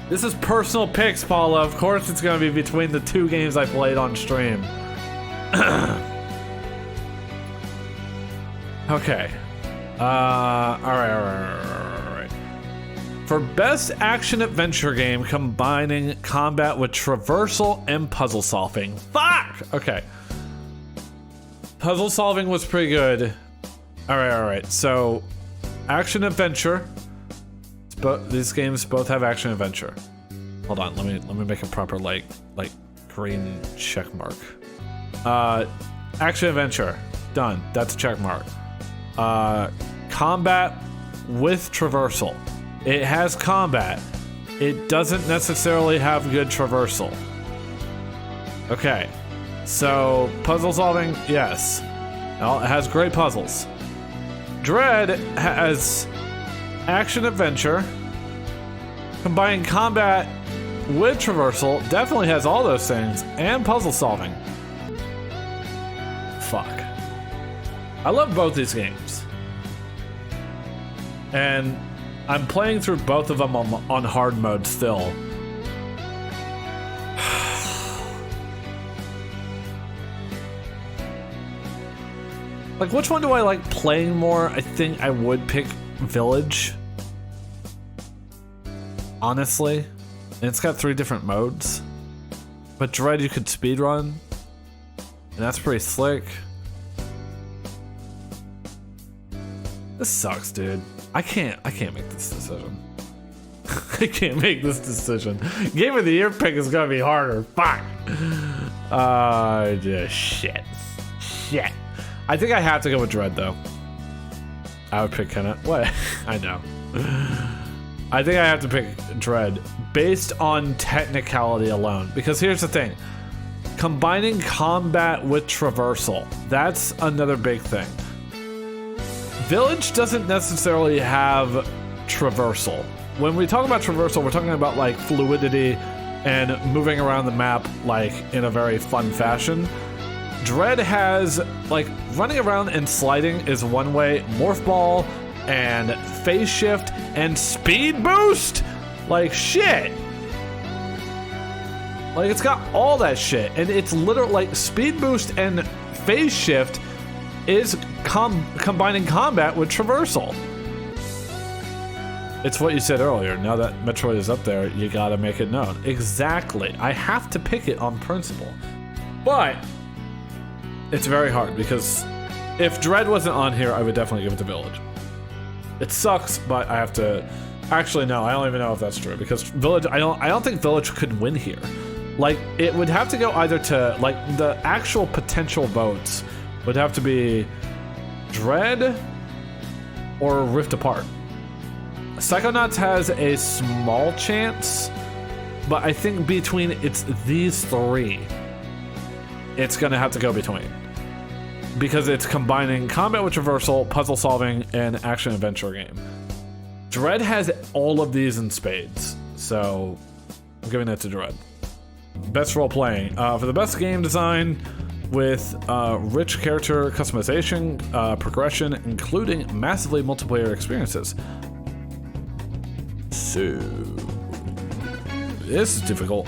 This is personal picks, Paula. Of course it's gonna be between the two games I played on stream. Okay. Alright. For best action adventure game combining combat with traversal and puzzle solving. Fuck! Okay. Puzzle solving was pretty good. Alright. So, action adventure. These games both have action adventure. Hold on, let me make a proper like green check mark. Action adventure. Done. That's a check mark. Combat with traversal. It has combat. It doesn't necessarily have good traversal. Okay. So, puzzle solving, yes. Well, it has great puzzles. Dread has action adventure. Combining combat with traversal, definitely has all those things, and puzzle solving. Fuck. I love both these games. And I'm playing through both of them on hard mode still. Like, which one do I like playing more? I think I would pick Village. Honestly. And it's got 3 different modes. But Dread you could speedrun. And that's pretty slick. This sucks, dude. I can't make this decision. I can't make this decision. Game of the Year pick is gonna be harder. Fuck. Just shit. I think I have to go with Dread though. I would pick Kenneth. What? I know. I think I have to pick Dread based on technicality alone. Because here's the thing. Combining combat with traversal. That's another big thing. Village doesn't necessarily have traversal. When we talk about traversal, we're talking about like fluidity and moving around the map like in a very fun fashion. Dread has like running around and sliding is one way, morph ball and phase shift and speed boost. Like shit. Like it's got all that shit, and it's literally like speed boost and phase shift is combining combat with traversal. It's what you said earlier. Now that Metroid is up there, you gotta make it known. Exactly. I have to pick it on principle. But it's very hard because if Dread wasn't on here, I would definitely give it to Village. It sucks, but I have to. Actually, no, I don't even know if that's true because Village. I don't think Village could win here. Like it would have to go either to like the actual potential votes would have to be Dread or Rift Apart. Psychonauts has a small chance, but I think between it's these three, it's gonna have to go between. Because it's combining combat with traversal, puzzle solving, and action adventure game. Dread has all of these in spades, so I'm giving it to Dread. Best role playing. For the best game design with rich character customization, progression, including massively multiplayer experiences. So, this is difficult.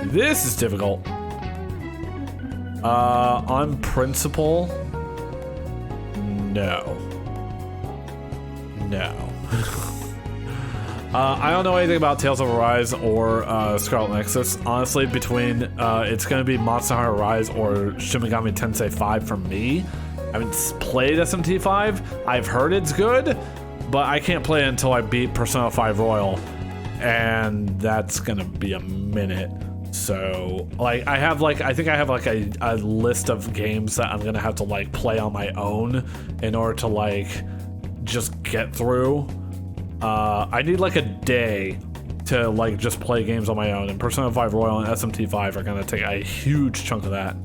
This is difficult. On principle, no. No. I don't know anything about Tales of Arise or Scarlet Nexus. Honestly, between it's going to be Monster Hunter Rise or Shin Megami Tensei 5 for me. I haven't played SMT 5. I've heard it's good, but I can't play it until I beat Persona 5 Royal, and that's going to be a minute. So, like, I think I have like a list of games that I'm going to have to like play on my own in order to like just get through. I need like a day to like just play games on my own, and Persona 5 Royal and SMT 5 are gonna take a huge chunk of that.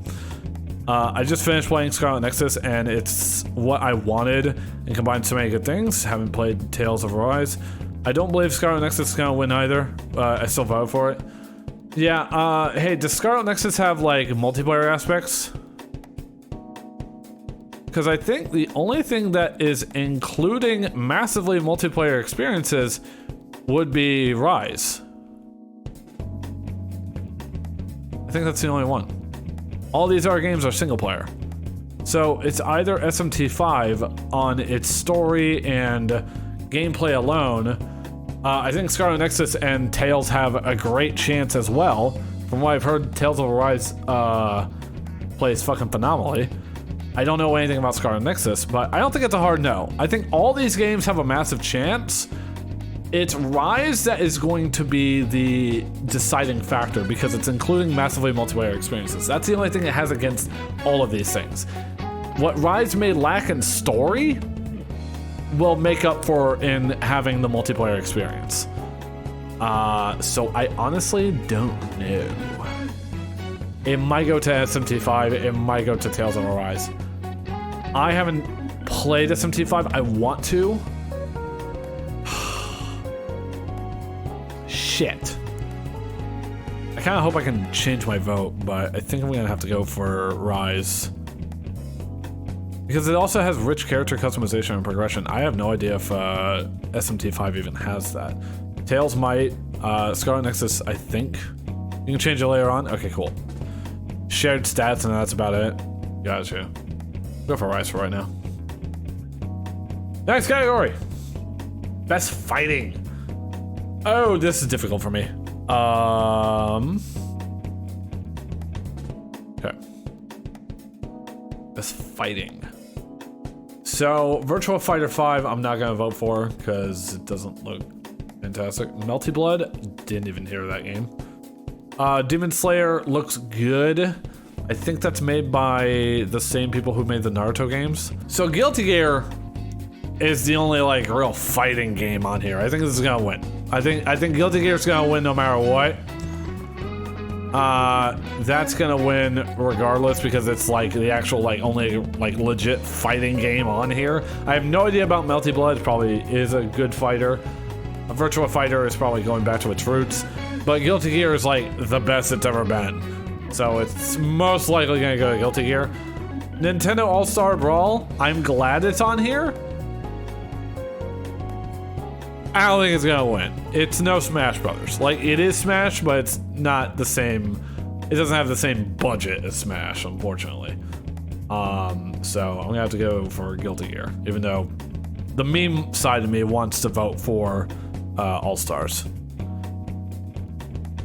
I just finished playing Scarlet Nexus, and it's what I wanted and combined so many good things. Haven't played Tales of Arise. I don't believe Scarlet Nexus is gonna win either. I still vote for it. Yeah, hey, does Scarlet Nexus have like multiplayer aspects? Because I think the only thing that is including massively multiplayer experiences would be Rise. I think that's the only one. All these other games are single player. So it's either SMT5 on its story and gameplay alone. I think Scarlet Nexus and Tales have a great chance as well. From what I've heard, Tales of Arise plays fucking phenomenally. I don't know anything about Scarlet Nexus, but I don't think it's a hard no. I think all these games have a massive chance. It's Rise that is going to be the deciding factor because it's including massively multiplayer experiences. That's the only thing it has against all of these things. What Rise may lack in story will make up for in having the multiplayer experience. So I honestly don't know. It might go to SMT5, it might go to Tales of Arise. I haven't played SMT5, I want to. Shit. I kind of hope I can change my vote, but I think I'm gonna have to go for Rise. Because it also has rich character customization and progression. I have no idea if SMT5 even has that. Tales might, Scarlet Nexus, I think. You can change it later on? Okay, cool. Shared stats, and that's about it. Gotcha. Go for Rise for right now. Next category. Best fighting. Oh, this is difficult for me. Okay. Best fighting. So, Virtua Fighter 5, I'm not gonna vote for because it doesn't look fantastic. Melty Blood, didn't even hear of that game. Demon Slayer looks good. I think that's made by the same people who made the Naruto games. So Guilty Gear is the only like real fighting game on here. I think this is gonna win. I think Guilty Gear is gonna win no matter what. That's gonna win regardless because it's like the actual like only like legit fighting game on here. I have no idea about Melty Blood. Probably is a good fighter. A Virtua Fighter is probably going back to its roots, but Guilty Gear is like the best it's ever been. So it's most likely gonna go to Guilty Gear. Nintendo All-Star Brawl, I'm glad it's on here. I don't think it's gonna win. It's no Smash Brothers. Like, it is Smash, but it's not the same. It doesn't have the same budget as Smash, unfortunately. So I'm gonna have to go for Guilty Gear, even though the meme side of me wants to vote for All-Stars.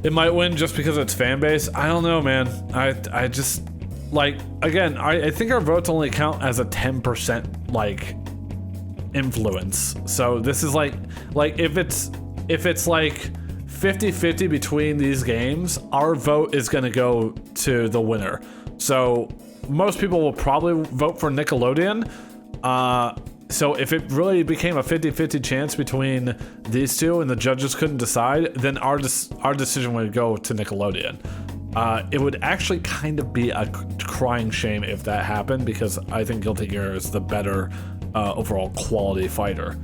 It might win just because of its fan base. I don't know, man. I just, like, again, I think our votes only count as a 10% like influence. So this is like if it's like 50-50 between these games, our vote is gonna go to the winner. So most people will probably vote for Nickelodeon. So if it really became a 50-50 chance between these two and the judges couldn't decide, then our decision would go to Nickelodeon. It would actually kind of be a crying shame if that happened, because I think Guilty Gear is the better overall quality fighter.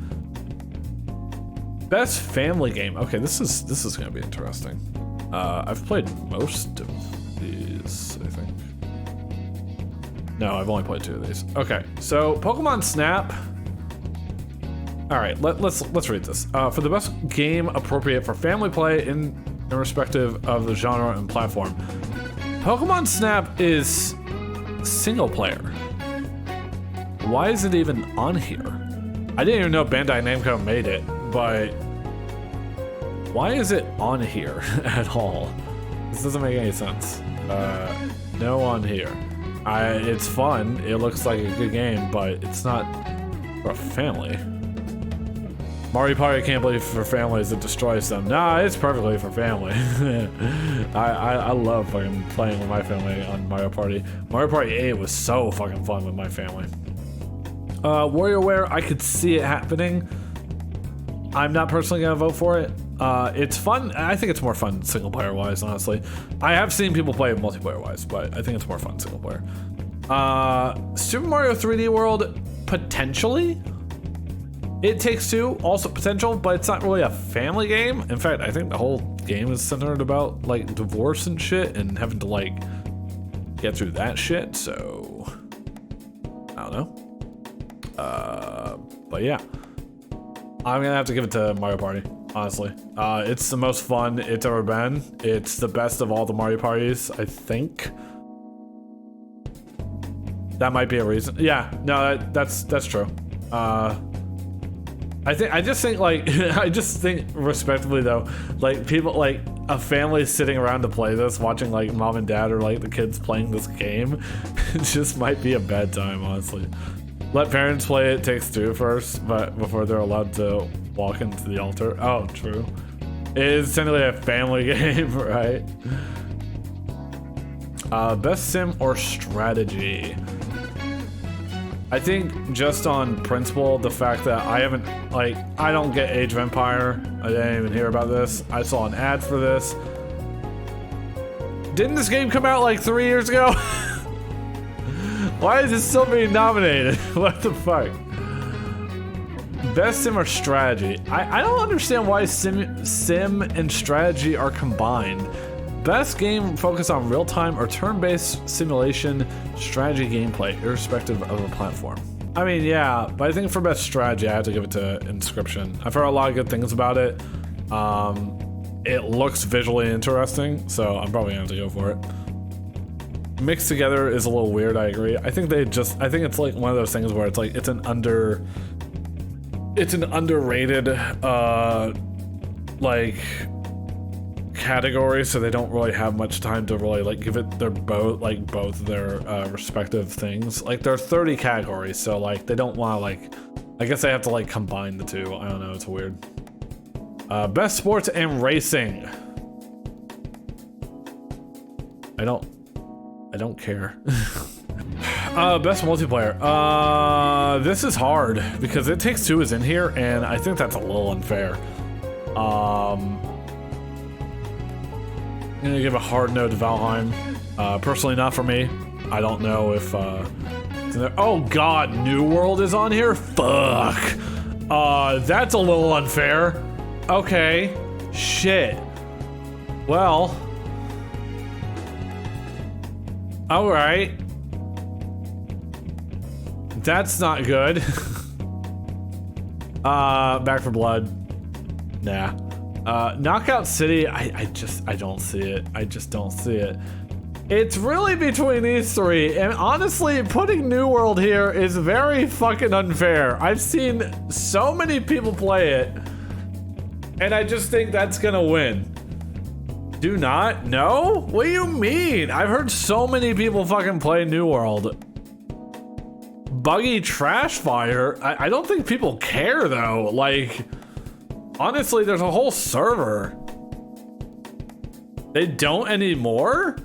Best family game. Okay, this is gonna be interesting. I've played most of these, I think. No, I've only played 2 of these. Okay, so Pokemon Snap. All right, let's read this. For the best game appropriate for family play in irrespective of the genre and platform, Pokemon Snap is single player. Why is it even on here? I didn't even know Bandai Namco made it, but why is it on here at all? This doesn't make any sense. No on here. It's fun. It looks like a good game, but it's not for a family. Mario Party can't believe for families it destroys them. Nah, it's perfectly for family. I love fucking playing with my family on Mario Party. Mario Party 8 was so fucking fun with my family. WarioWare, I could see it happening. I'm not personally gonna vote for it. It's fun. I think it's more fun single player wise, honestly. I have seen people play it multiplayer wise, but I think it's more fun single player. Super Mario 3D World, potentially. It Takes Two, also potential, but it's not really a family game. In fact, I think the whole game is centered about like divorce and shit and having to like get through that shit, so I don't know. But yeah, I'm gonna have to give it to Mario Party, honestly. It's the most fun it's ever been. It's the best of all the Mario Parties, I think. That might be a reason. Yeah, no, that's true. I just think like I just think respectively though, like people like a family sitting around to play this, watching like mom and dad or like the kids playing this game, it just might be a bad time, honestly. Let parents play It Takes Two first, but before they're allowed to walk into the altar. Oh, true. It is technically a family game, right? Best sim or strategy? I think just on principle, the fact that I haven't, like, I don't get Age of Empire. I didn't even hear about this. I saw an ad for this. Didn't this game come out like 3 years ago? Why is it still being nominated? What the fuck? Best sim or strategy? I don't understand why sim and strategy are combined. Best game focused on real-time or turn-based simulation strategy gameplay, irrespective of a platform. I mean, yeah, but I think for best strategy, I have to give it to Inscription. I've heard a lot of good things about it. It looks visually interesting, so I'm probably gonna have to go for it. Mixed together is a little weird, I agree. I think it's like one of those things where it's like, it's an underrated, like, category, so they don't really have much time to really like give it both their respective things. Like, there are 30 categories, so like they don't want to like, I guess they have to like combine the two. I don't know, it's weird. Best sports and racing. I don't care. Best multiplayer. This is hard because It Takes Two is in here, and I think that's a little unfair. gonna give a hard no to Valheim. Personally, not for me. I don't know if. Oh God, New World is on here. Fuck. That's a little unfair. Okay. Shit. Well. All right. That's not good. Back for Blood. Nah. Knockout City, I don't see it. I just don't see it. It's really between these three, and honestly, putting New World here is very fucking unfair. I've seen so many people play it, and I just think that's gonna win. Do not? No? What do you mean? I've heard so many people fucking play New World. Buggy Trash Fire? I don't think people care though. Like, honestly, there's a whole server. They don't anymore?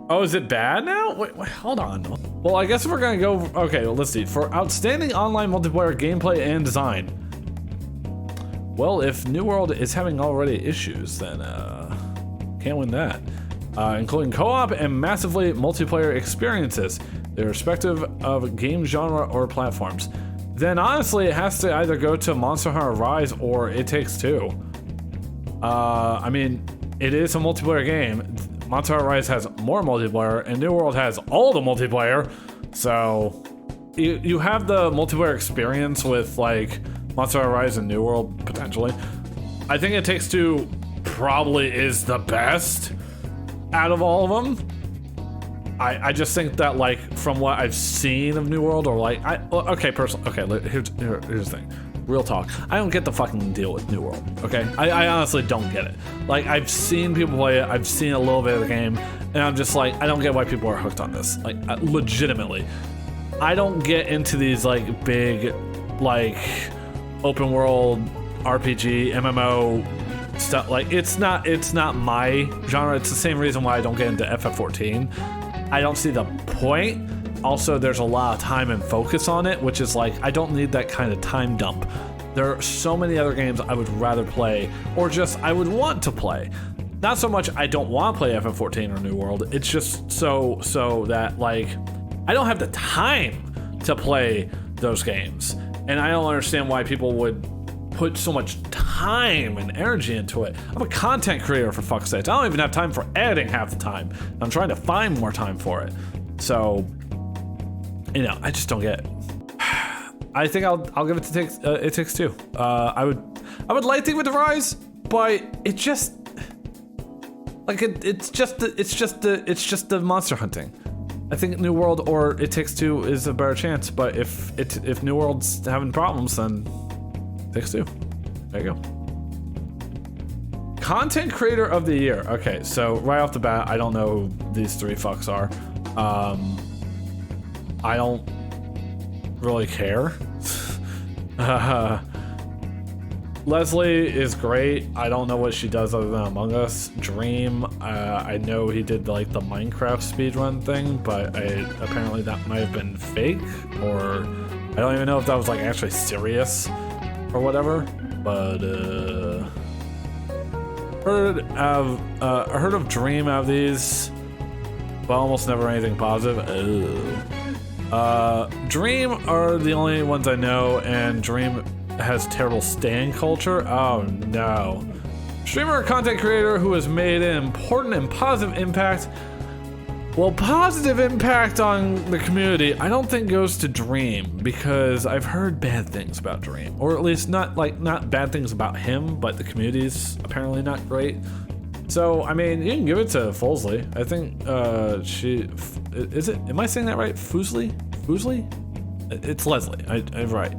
Oh, is it bad now? Wait, hold on. Well, I guess we're gonna go, okay, well, let's see. For outstanding online multiplayer gameplay and design. Well, if New World is having already issues, then can't win that. Including co-op and massively multiplayer experiences, irrespective of game genre or platforms. Then honestly, it has to either go to Monster Hunter Rise or It Takes Two. I mean, it is a multiplayer game. Monster Hunter Rise has more multiplayer, and New World has all the multiplayer. So you have the multiplayer experience with like Monster Hunter Rise and New World potentially. I think It Takes Two probably is the best out of all of them. I just think that, like, from what I've seen of New World, or like, here's the thing. Real talk. I don't get the fucking deal with New World, okay? I honestly don't get it. Like, I've seen people play it, I've seen a little bit of the game, and I'm just like, I don't get why people are hooked on this. Like, legitimately. I don't get into these, like, big, like, open world RPG, MMO stuff. Like, it's not my genre. It's the same reason why I don't get into FF14. I don't see the point. Also, there's a lot of time and focus on it, which is like, I don't need that kind of time dump. There are so many other games I would rather play, or just I would want to play. Not so much I don't want to play FF14 or New World, it's just so that, like, I don't have the time to play those games. And I don't understand why people would put so much time and energy into it. I'm a content creator, for fuck's sake. I don't even have time for editing half the time. I'm trying to find more time for it. So, you know, I just don't get it. I think I'll give it to It Takes Two. I would like to give it to Rise, but it just, like, it's just the monster hunting. I think New World or It Takes Two is a better chance, but if New World's having problems, then It Takes Two. There you go. Content Creator of the Year. Okay, so right off the bat, I don't know who these three fucks are. I don't really care. Leslie is great. I don't know what she does other than Among Us. Dream, I know he did like the Minecraft speedrun thing, but apparently that might have been fake, or I don't even know if that was like actually serious or whatever. But heard of Dream out of these, but almost never anything positive. Dream are the only ones I know, and Dream has terrible stan culture. Oh no. Streamer or content creator who has made an important and positive impact. Well, positive impact on the community, I don't think goes to Dream, because I've heard bad things about Dream, or at least not bad things about him, but the community's apparently not great. So, I mean, you can give it to Fulsley. I think am I saying that right? Foosley? It's Leslie. I'm right.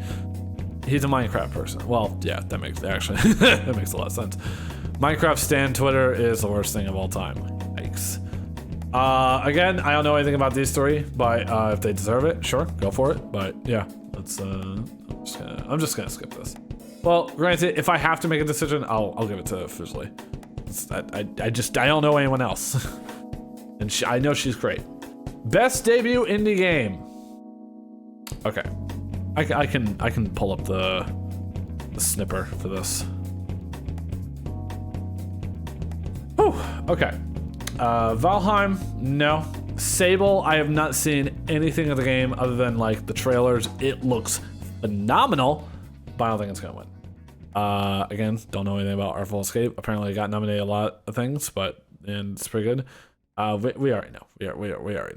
He's a Minecraft person. Well, yeah, that makes that makes a lot of sense. Minecraft stan Twitter is the worst thing of all time. Yikes. Again, I don't know anything about these three, but if they deserve it, sure, go for it. But yeah, let's. I'm just gonna skip this. Well, granted, if I have to make a decision, I'll give it to Foosley. I don't know anyone else, and I know she's great. Best debut indie game. Okay, I can pull up the snipper for this. Whew, okay. Valheim, no. Sable, I have not seen anything of the game other than like the trailers. It looks phenomenal, but I don't think it's gonna win. Again, don't know anything about Artful Escape. Apparently it got nominated a lot of things, and it's pretty good. We already know. We already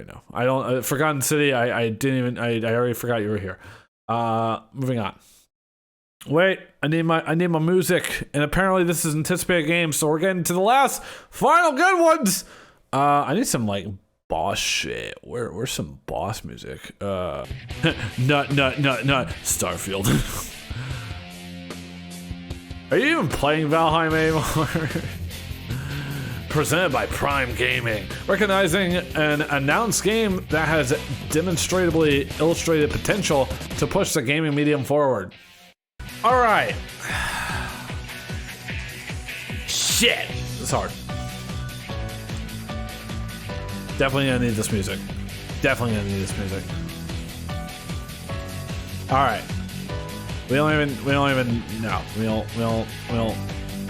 know. I don't, Forgotten City, I already forgot you were here. Moving on. Wait, I need my music, and apparently this is anticipated game, so we're getting to the last final good ones. I need some like boss shit. Where's some boss music? Nut. Starfield. Are you even playing Valheim anymore? Presented by Prime Gaming, recognizing an announced game that has demonstrably illustrated potential to push the gaming medium forward. All right. Shit. It's hard. Definitely gonna need this music. All right. We don't even know.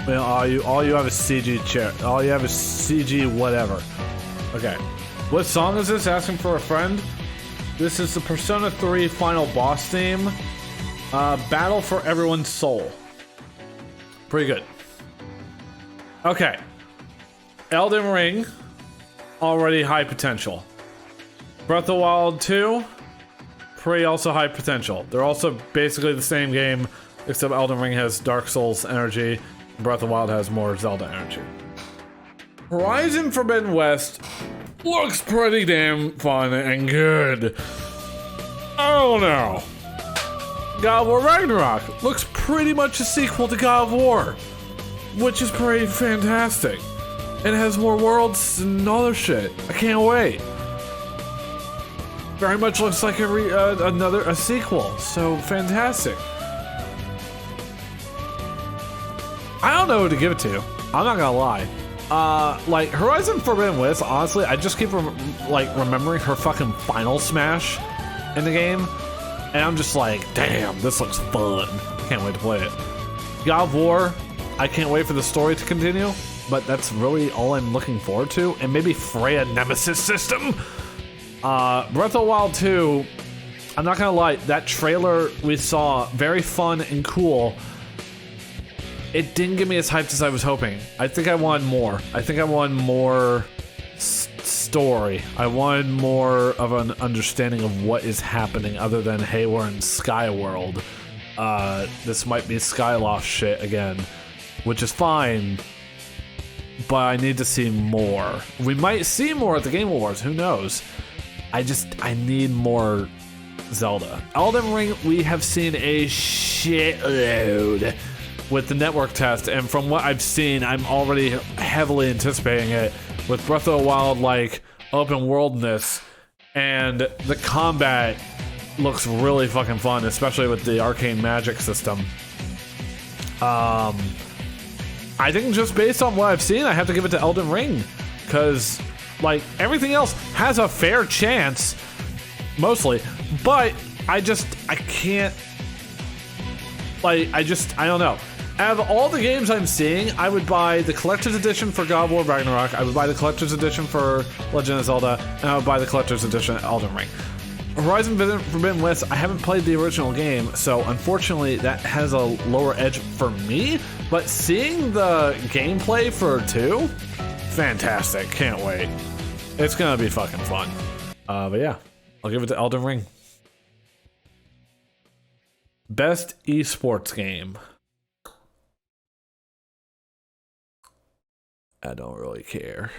All you have is CG chair. All you have is CG whatever. Okay. What song is this? Asking for a Friend? This is the Persona 3 final boss theme. Battle for Everyone's Soul. Pretty good. Okay. Elden Ring. Already high potential. Breath of the Wild 2. Pretty also high potential. They're also basically the same game, except Elden Ring has Dark Souls energy. Breath of the Wild has more Zelda energy. Horizon Forbidden West looks pretty damn fun and good. Oh no. God of War Ragnarok looks pretty much a sequel to God of War, which is pretty fantastic. And it has more worlds and other shit. I can't wait. Very much looks like a sequel, so fantastic. I don't know who to give it to. I'm not gonna lie. Like Horizon Forbidden West, honestly, I just keep remembering her fucking final smash in the game, and I'm just like, damn, this looks fun. Can't wait to play it. God of War, I can't wait for the story to continue, but that's really all I'm looking forward to. And maybe Freya Nemesis system. Breath of the Wild 2, I'm not gonna lie, that trailer we saw, very fun and cool. It didn't get me as hyped as I was hoping. I think I wanted more. I think I wanted more story. I wanted more of an understanding of what is happening other than, hey, we're in Skyworld. This might be Skyloft shit again, which is fine, but I need to see more. We might see more at the Game Awards, who knows? I need more Zelda. Elden Ring, we have seen a shitload with the network test, and from what I've seen, I'm already heavily anticipating it with Breath of the Wild, like, open worldness, and the combat looks really fucking fun, especially with the arcane magic system. I think just based on what I've seen, I have to give it to Elden Ring, because like everything else has a fair chance, mostly, but I can't, like, I don't know. Out of all the games I'm seeing, I would buy the Collector's Edition for God of War Ragnarok, I would buy the Collector's Edition for Legend of Zelda, and I would buy the Collector's Edition Elden Ring. Horizon Forbidden West, I haven't played the original game, so unfortunately that has a lower edge for me, but seeing the gameplay for 2, fantastic, can't wait. It's gonna be fucking fun. But yeah, I'll give it to Elden Ring. Best esports game. I don't really care.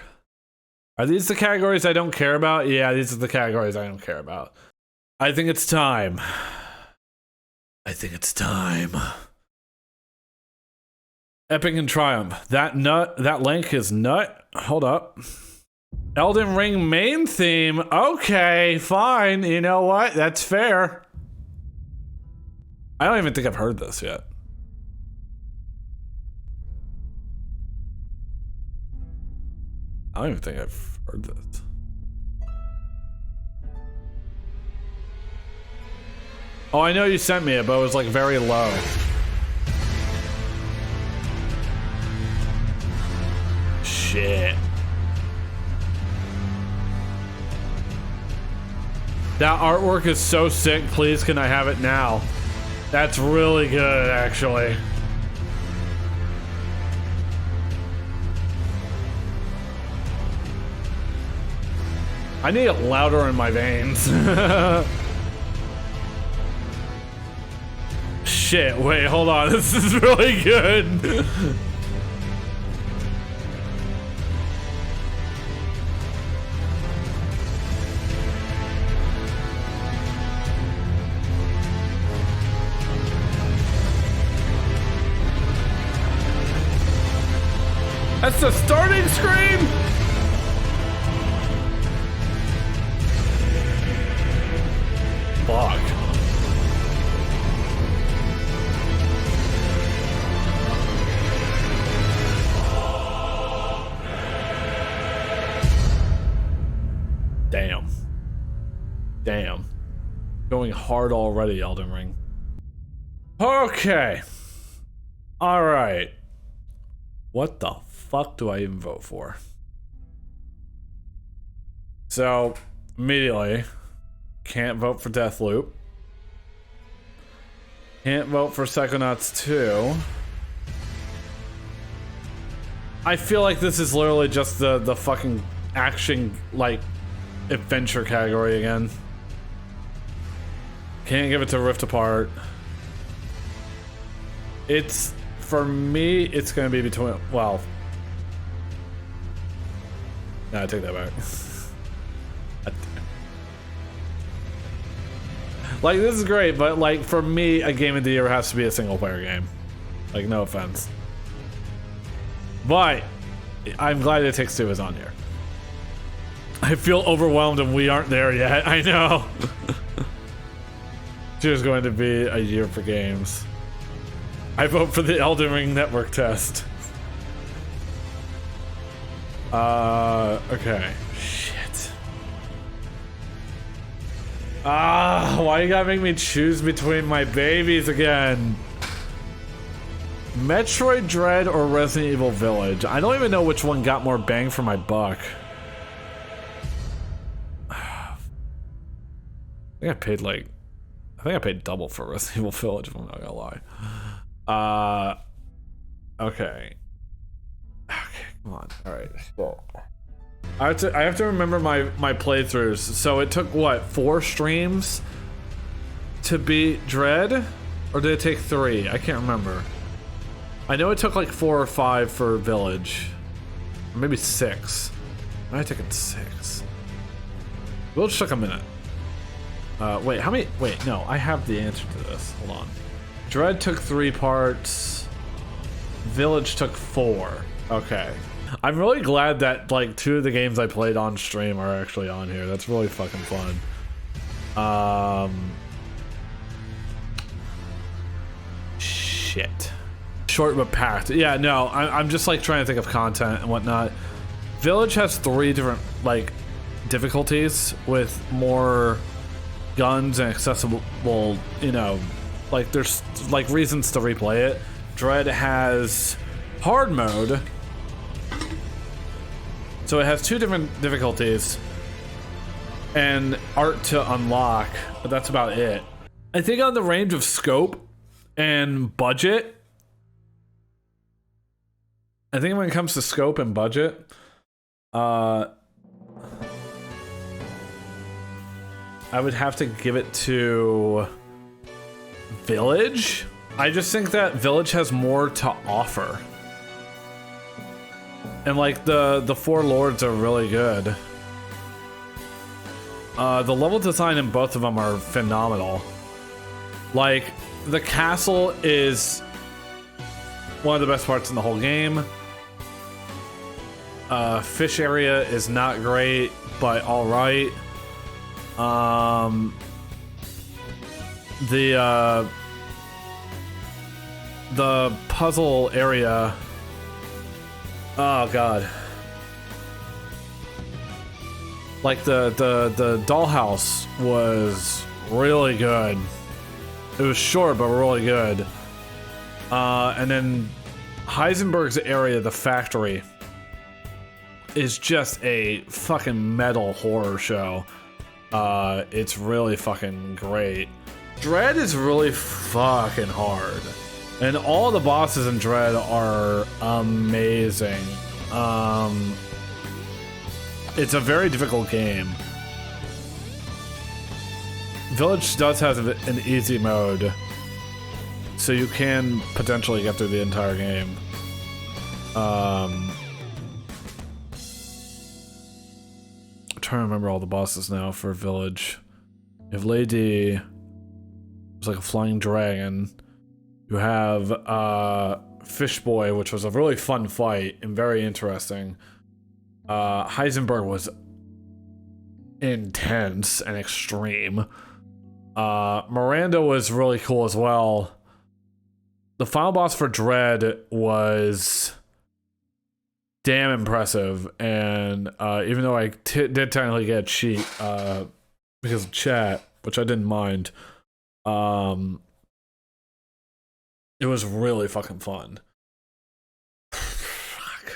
Are these the categories I don't care about? Yeah, these are the categories I don't care about. I think it's time. Epic and Triumph. That link is nut. Hold up. Elden Ring main theme. Okay, fine. You know what? That's fair. I don't even think I've heard this yet. I don't even think I've heard this. Oh, I know you sent me it, but it was like very low. Shit. That artwork is so sick. Please, can I have it now? That's really good, actually. I need it louder in my veins. Shit, wait, hold on. This is really good. That's the starting screen? Fuck. Damn. Damn. Going hard already, Elden Ring. Okay. Alright. What the fuck do I even vote for? So, immediately, can't vote for Deathloop. Can't vote for Psychonauts 2. I feel like this is literally just the fucking action, like, adventure category again. Can't give it to Rift Apart. It's, for me, it's gonna be between, well, no, I take that back. Like, this is great, but like, for me, a game of the year has to be a single player game. Like, no offense. But, I'm glad It Takes Two is on here. I feel overwhelmed and we aren't there yet, I know. It's going to be a year for games. I vote for the Elden Ring network test. Okay. Shit. Why you gotta make me choose between my babies again? Metroid Dread or Resident Evil Village? I don't even know which one got more bang for my buck. I think I paid double for Resident Evil Village, if I'm not gonna lie. Okay. Okay, come on. Alright. Well, I have to remember my playthroughs. So it took what, 4 streams to beat Dread? Or did it take 3? I can't remember. I know it took like 4 or 5 for Village. Or maybe 6. I might have taken 6. Village took a minute. Wait, how many? Wait, no, I have the answer to this. Hold on. Dread took 3 parts. Village took 4. Okay. I'm really glad that like 2 of the games I played on stream are actually on here. That's really fucking fun. Shit. Short but packed. Yeah, no, I'm just like trying to think of content and whatnot. Village has 3 different like difficulties with more guns and accessible, you know, like there's like reasons to replay it. Dread has hard mode, so it has 2 different difficulties and art to unlock, but that's about it. I think on the range of scope and budget, I think when it comes to scope and budget, I would have to give it to Village. I just think that Village has more to offer. And like the 4 lords are really good. The level design in both of them are phenomenal. Like, the castle is one of the best parts in the whole game. Fish area is not great, but alright. The puzzle area. Oh god. Like the dollhouse was really good. It was short but really good. And then Heisenberg's area, the factory, is just a fucking metal horror show. It's really fucking great. Dread is really fucking hard. And all the bosses in Dread are amazing. It's a very difficult game. Village does have an easy mode, so you can potentially get through the entire game. I'm trying to remember all the bosses now for Village. You have Lady, it's like a flying dragon. You have Fish Boy, which was a really fun fight and very interesting. Heisenberg was intense and extreme. Miranda was really cool as well. The final boss for Dread was damn impressive, and even though I did technically get a cheat because of chat, which I didn't mind, it was really fucking fun. Fuck.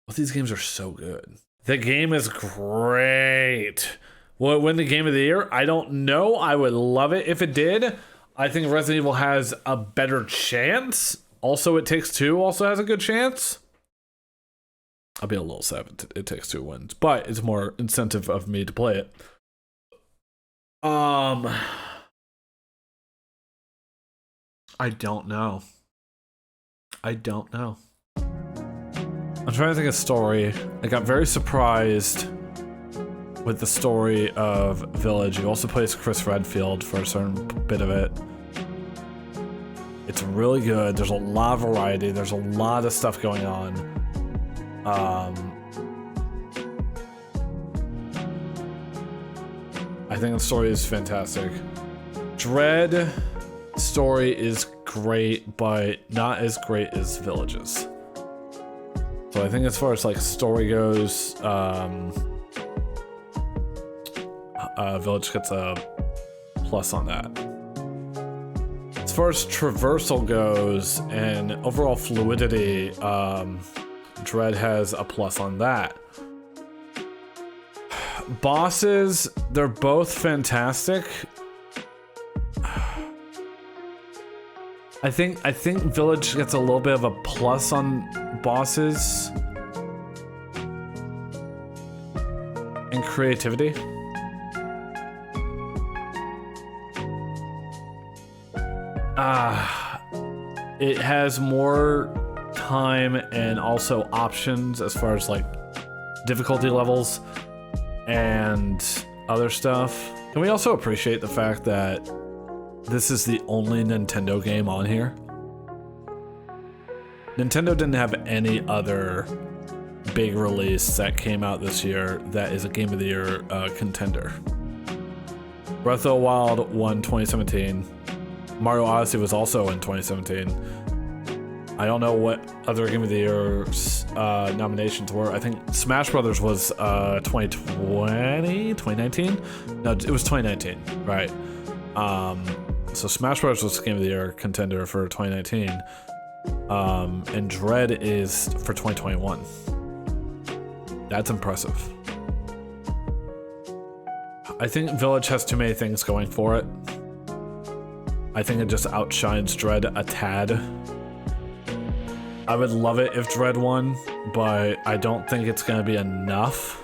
Well, these games are so good. The game is great. Will it win the game of the year? I don't know. I would love it if it did. I think Resident Evil has a better chance. Also, It Takes Two also has a good chance. I'll be a little sad if It Takes Two wins, but it's more incentive of me to play it. I don't know. I'm trying to think of story. I got very surprised with the story of Village. You also play as Chris Redfield for a certain bit of it. It's really good. There's a lot of variety. There's a lot of stuff going on. I think the story is fantastic. Dread story is great, but not as great as Village's. So I think as far as like story goes, Village gets a plus on that. As far as traversal goes and overall fluidity, Dread has a plus on that. Bosses, they're both fantastic. I think Village gets a little bit of a plus on bosses and creativity. It has more time and also options as far as like difficulty levels and other stuff. Can we also appreciate the fact that this is the only Nintendo game on here? Nintendo didn't have any other big release that came out this year that is a Game of the Year contender. Breath of the Wild won 2017. Mario Odyssey was also in 2017. I don't know what other Game of the Year's nominations were. I think Smash Brothers was 2020? 2019? No, it was 2019, right. So Smash Bros. Was Game of the Year contender for 2019. And Dread is for 2021. That's impressive. I think Village has too many things going for it. I think it just outshines Dread a tad. I would love it if Dread won, but I don't think it's gonna be enough.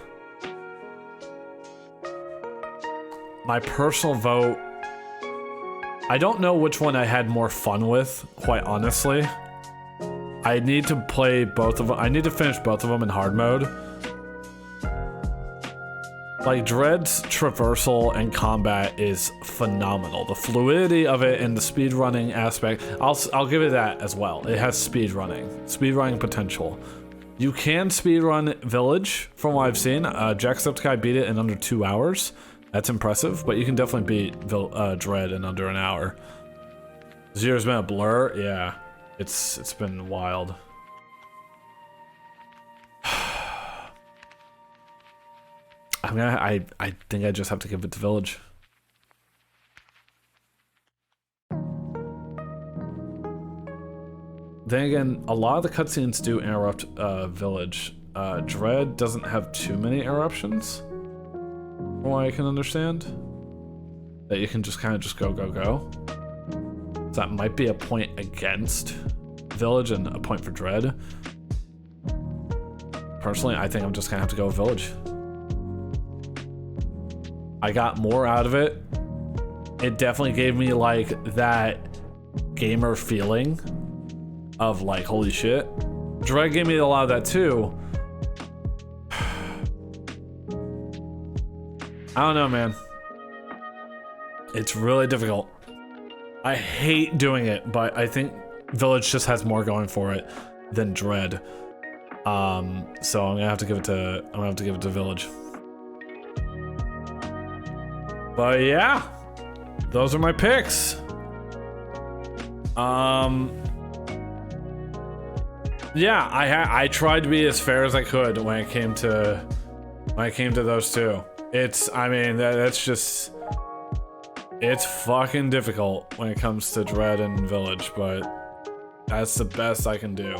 My personal vote, I don't know which one I had more fun with, quite honestly. I need to play both of them. I need to finish both of them in hard mode. Like, Dread's traversal and combat is phenomenal. The fluidity of it and the speedrunning aspect, I'll give it that as well. It has speedrunning potential. You can speedrun Village, from what I've seen. Jacksepticeye beat it in under 2 hours. That's impressive, but you can definitely beat Dread in under an hour. This year's been a blur, yeah. It's been wild. I think I just have to give it to Village. Then again, a lot of the cutscenes do interrupt Village. Dread doesn't have too many interruptions. from what I can understand. That you can just kind of just go. So that might be a point against Village and a point for Dread. Personally, I think I'm just gonna have to go with Village. I got more out of it. It definitely gave me like that gamer feeling of like, holy shit. Dread gave me a lot of that too. I don't know, man. It's really difficult. I hate doing it, but I think Village just has more going for it than Dread. So I'm gonna have to give it to Village. But yeah, those are my picks. Yeah, I tried to be as fair as I could when it came to those two. I mean, that's just, it's fucking difficult when it comes to Dread and Village, but that's the best I can do.